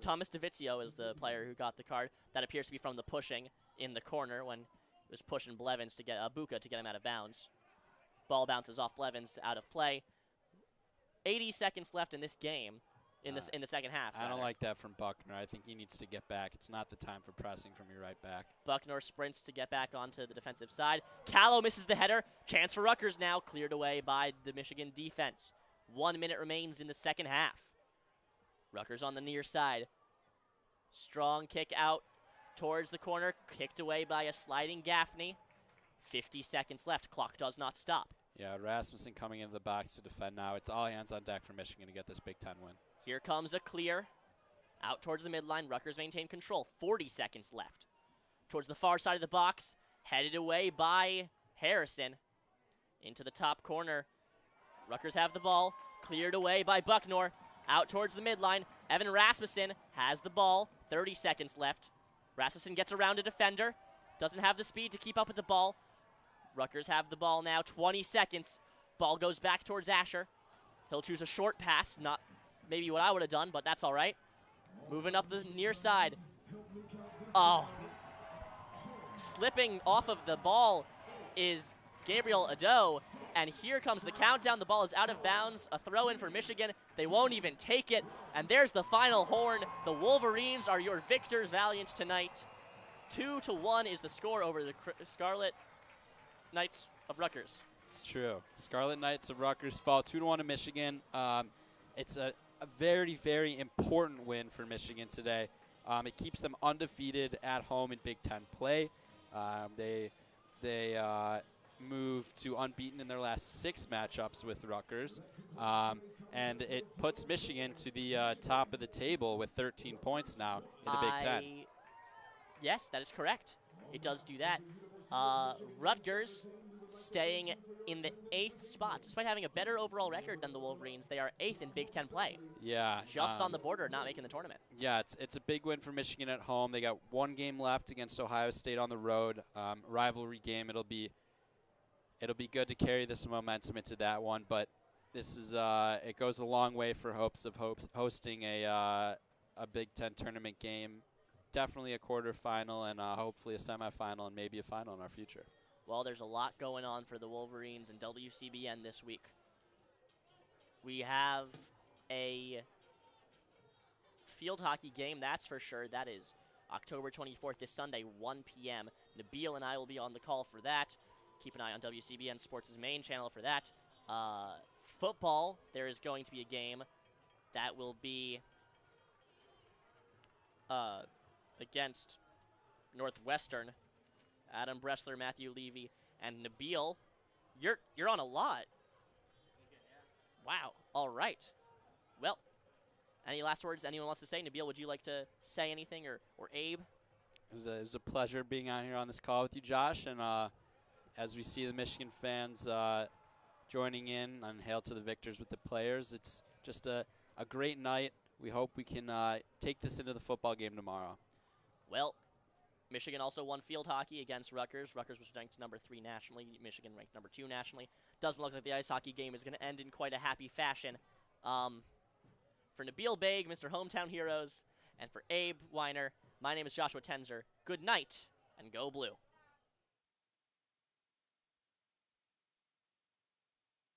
Thomas DeVizio is the player who got the card. That appears to be from the pushing in the corner when it was pushing Blevins to get Buka to get him out of bounds. Ball bounces off Blevins out of play. 80 seconds left in this game, in the second half. I don't like that from Buckner. I think he needs to get back. It's not the time for pressing from your right back. Buckner sprints to get back onto the defensive side. Callow misses the header. Chance for Rutgers now, cleared away by the Michigan defense. 1 minute remains in the second half. Rutgers on the near side. Strong kick out towards the corner, kicked away by a sliding Gaffney. 50 seconds left. Clock does not stop. Yeah, Rasmussen coming into the box to defend now. It's all hands on deck for Michigan to get this Big Ten win. Here comes a clear. Out towards the midline. Rutgers maintain control. 40 seconds left. Towards the far side of the box. Headed away by Harrison. Into the top corner. Rutgers have the ball. Cleared away by Bucknor. Out towards the midline. Evan Rasmussen has the ball. 30 seconds left. Rasmussen gets around a defender. Doesn't have the speed to keep up with the ball. Rutgers have the ball now. 20 seconds. Ball goes back towards Asher. He'll choose a short pass. Not maybe what I would have done, but that's all right. Moving up the near side. Oh. Slipping off of the ball is Gabriel Ado. And here comes the countdown. The ball is out of bounds. A throw in for Michigan. They won't even take it. And there's the final horn. The Wolverines are your victors valiant tonight. 2-1 is the score over the Scarlet Knights of Rutgers. It's true. Scarlet Knights of Rutgers fall 2-1 to Michigan. It's a very, very important win for Michigan today. It keeps them undefeated at home in Big Ten play. They move to unbeaten in their last 6 matchups with Rutgers. And it puts Michigan to the top of the table with 13 points now in the Big Ten. Yes, that is correct. It does do that. Rutgers staying in the 8th spot. Despite having a better overall record than the Wolverines, they are 8th in Big Ten play. Yeah. Just on the border, not making the tournament. Yeah, it's a big win for Michigan at home. They got 1 game left against Ohio State on the road. Rivalry game. It'll be good to carry this momentum into that one, but this is it goes a long way for hopes of hosting a Big Ten tournament game. Definitely a quarterfinal and hopefully a semifinal and maybe a final in our future. Well, there's a lot going on for the Wolverines and WCBN this week. We have a field hockey game, that's for sure. That is October 24th, this Sunday, 1 p.m. Nabeel and I will be on the call for that. Keep an eye on WCBN Sports' main channel for that. Football, there is going to be a game that will be against Northwestern. Adam Bressler, Matthew Levy, and Nabeel. You're on a lot. Wow. All right. Well, any last words anyone wants to say? Nabeel, would you like to say anything, or Abe? It was a pleasure being out here on this call with you, Josh. And as we see the Michigan fans joining in on Hail to the Victors with the players, it's just a great night. We hope we can take this into the football game tomorrow. Well, Michigan also won field hockey against Rutgers. Rutgers was ranked number 3 nationally. Michigan ranked number 2 nationally. Doesn't look like the ice hockey game is going to end in quite a happy fashion. For Nabeel Baig, Mr. Hometown Heroes, and for Abe Winer, my name is Joshua Tenzer. Good night, and go blue.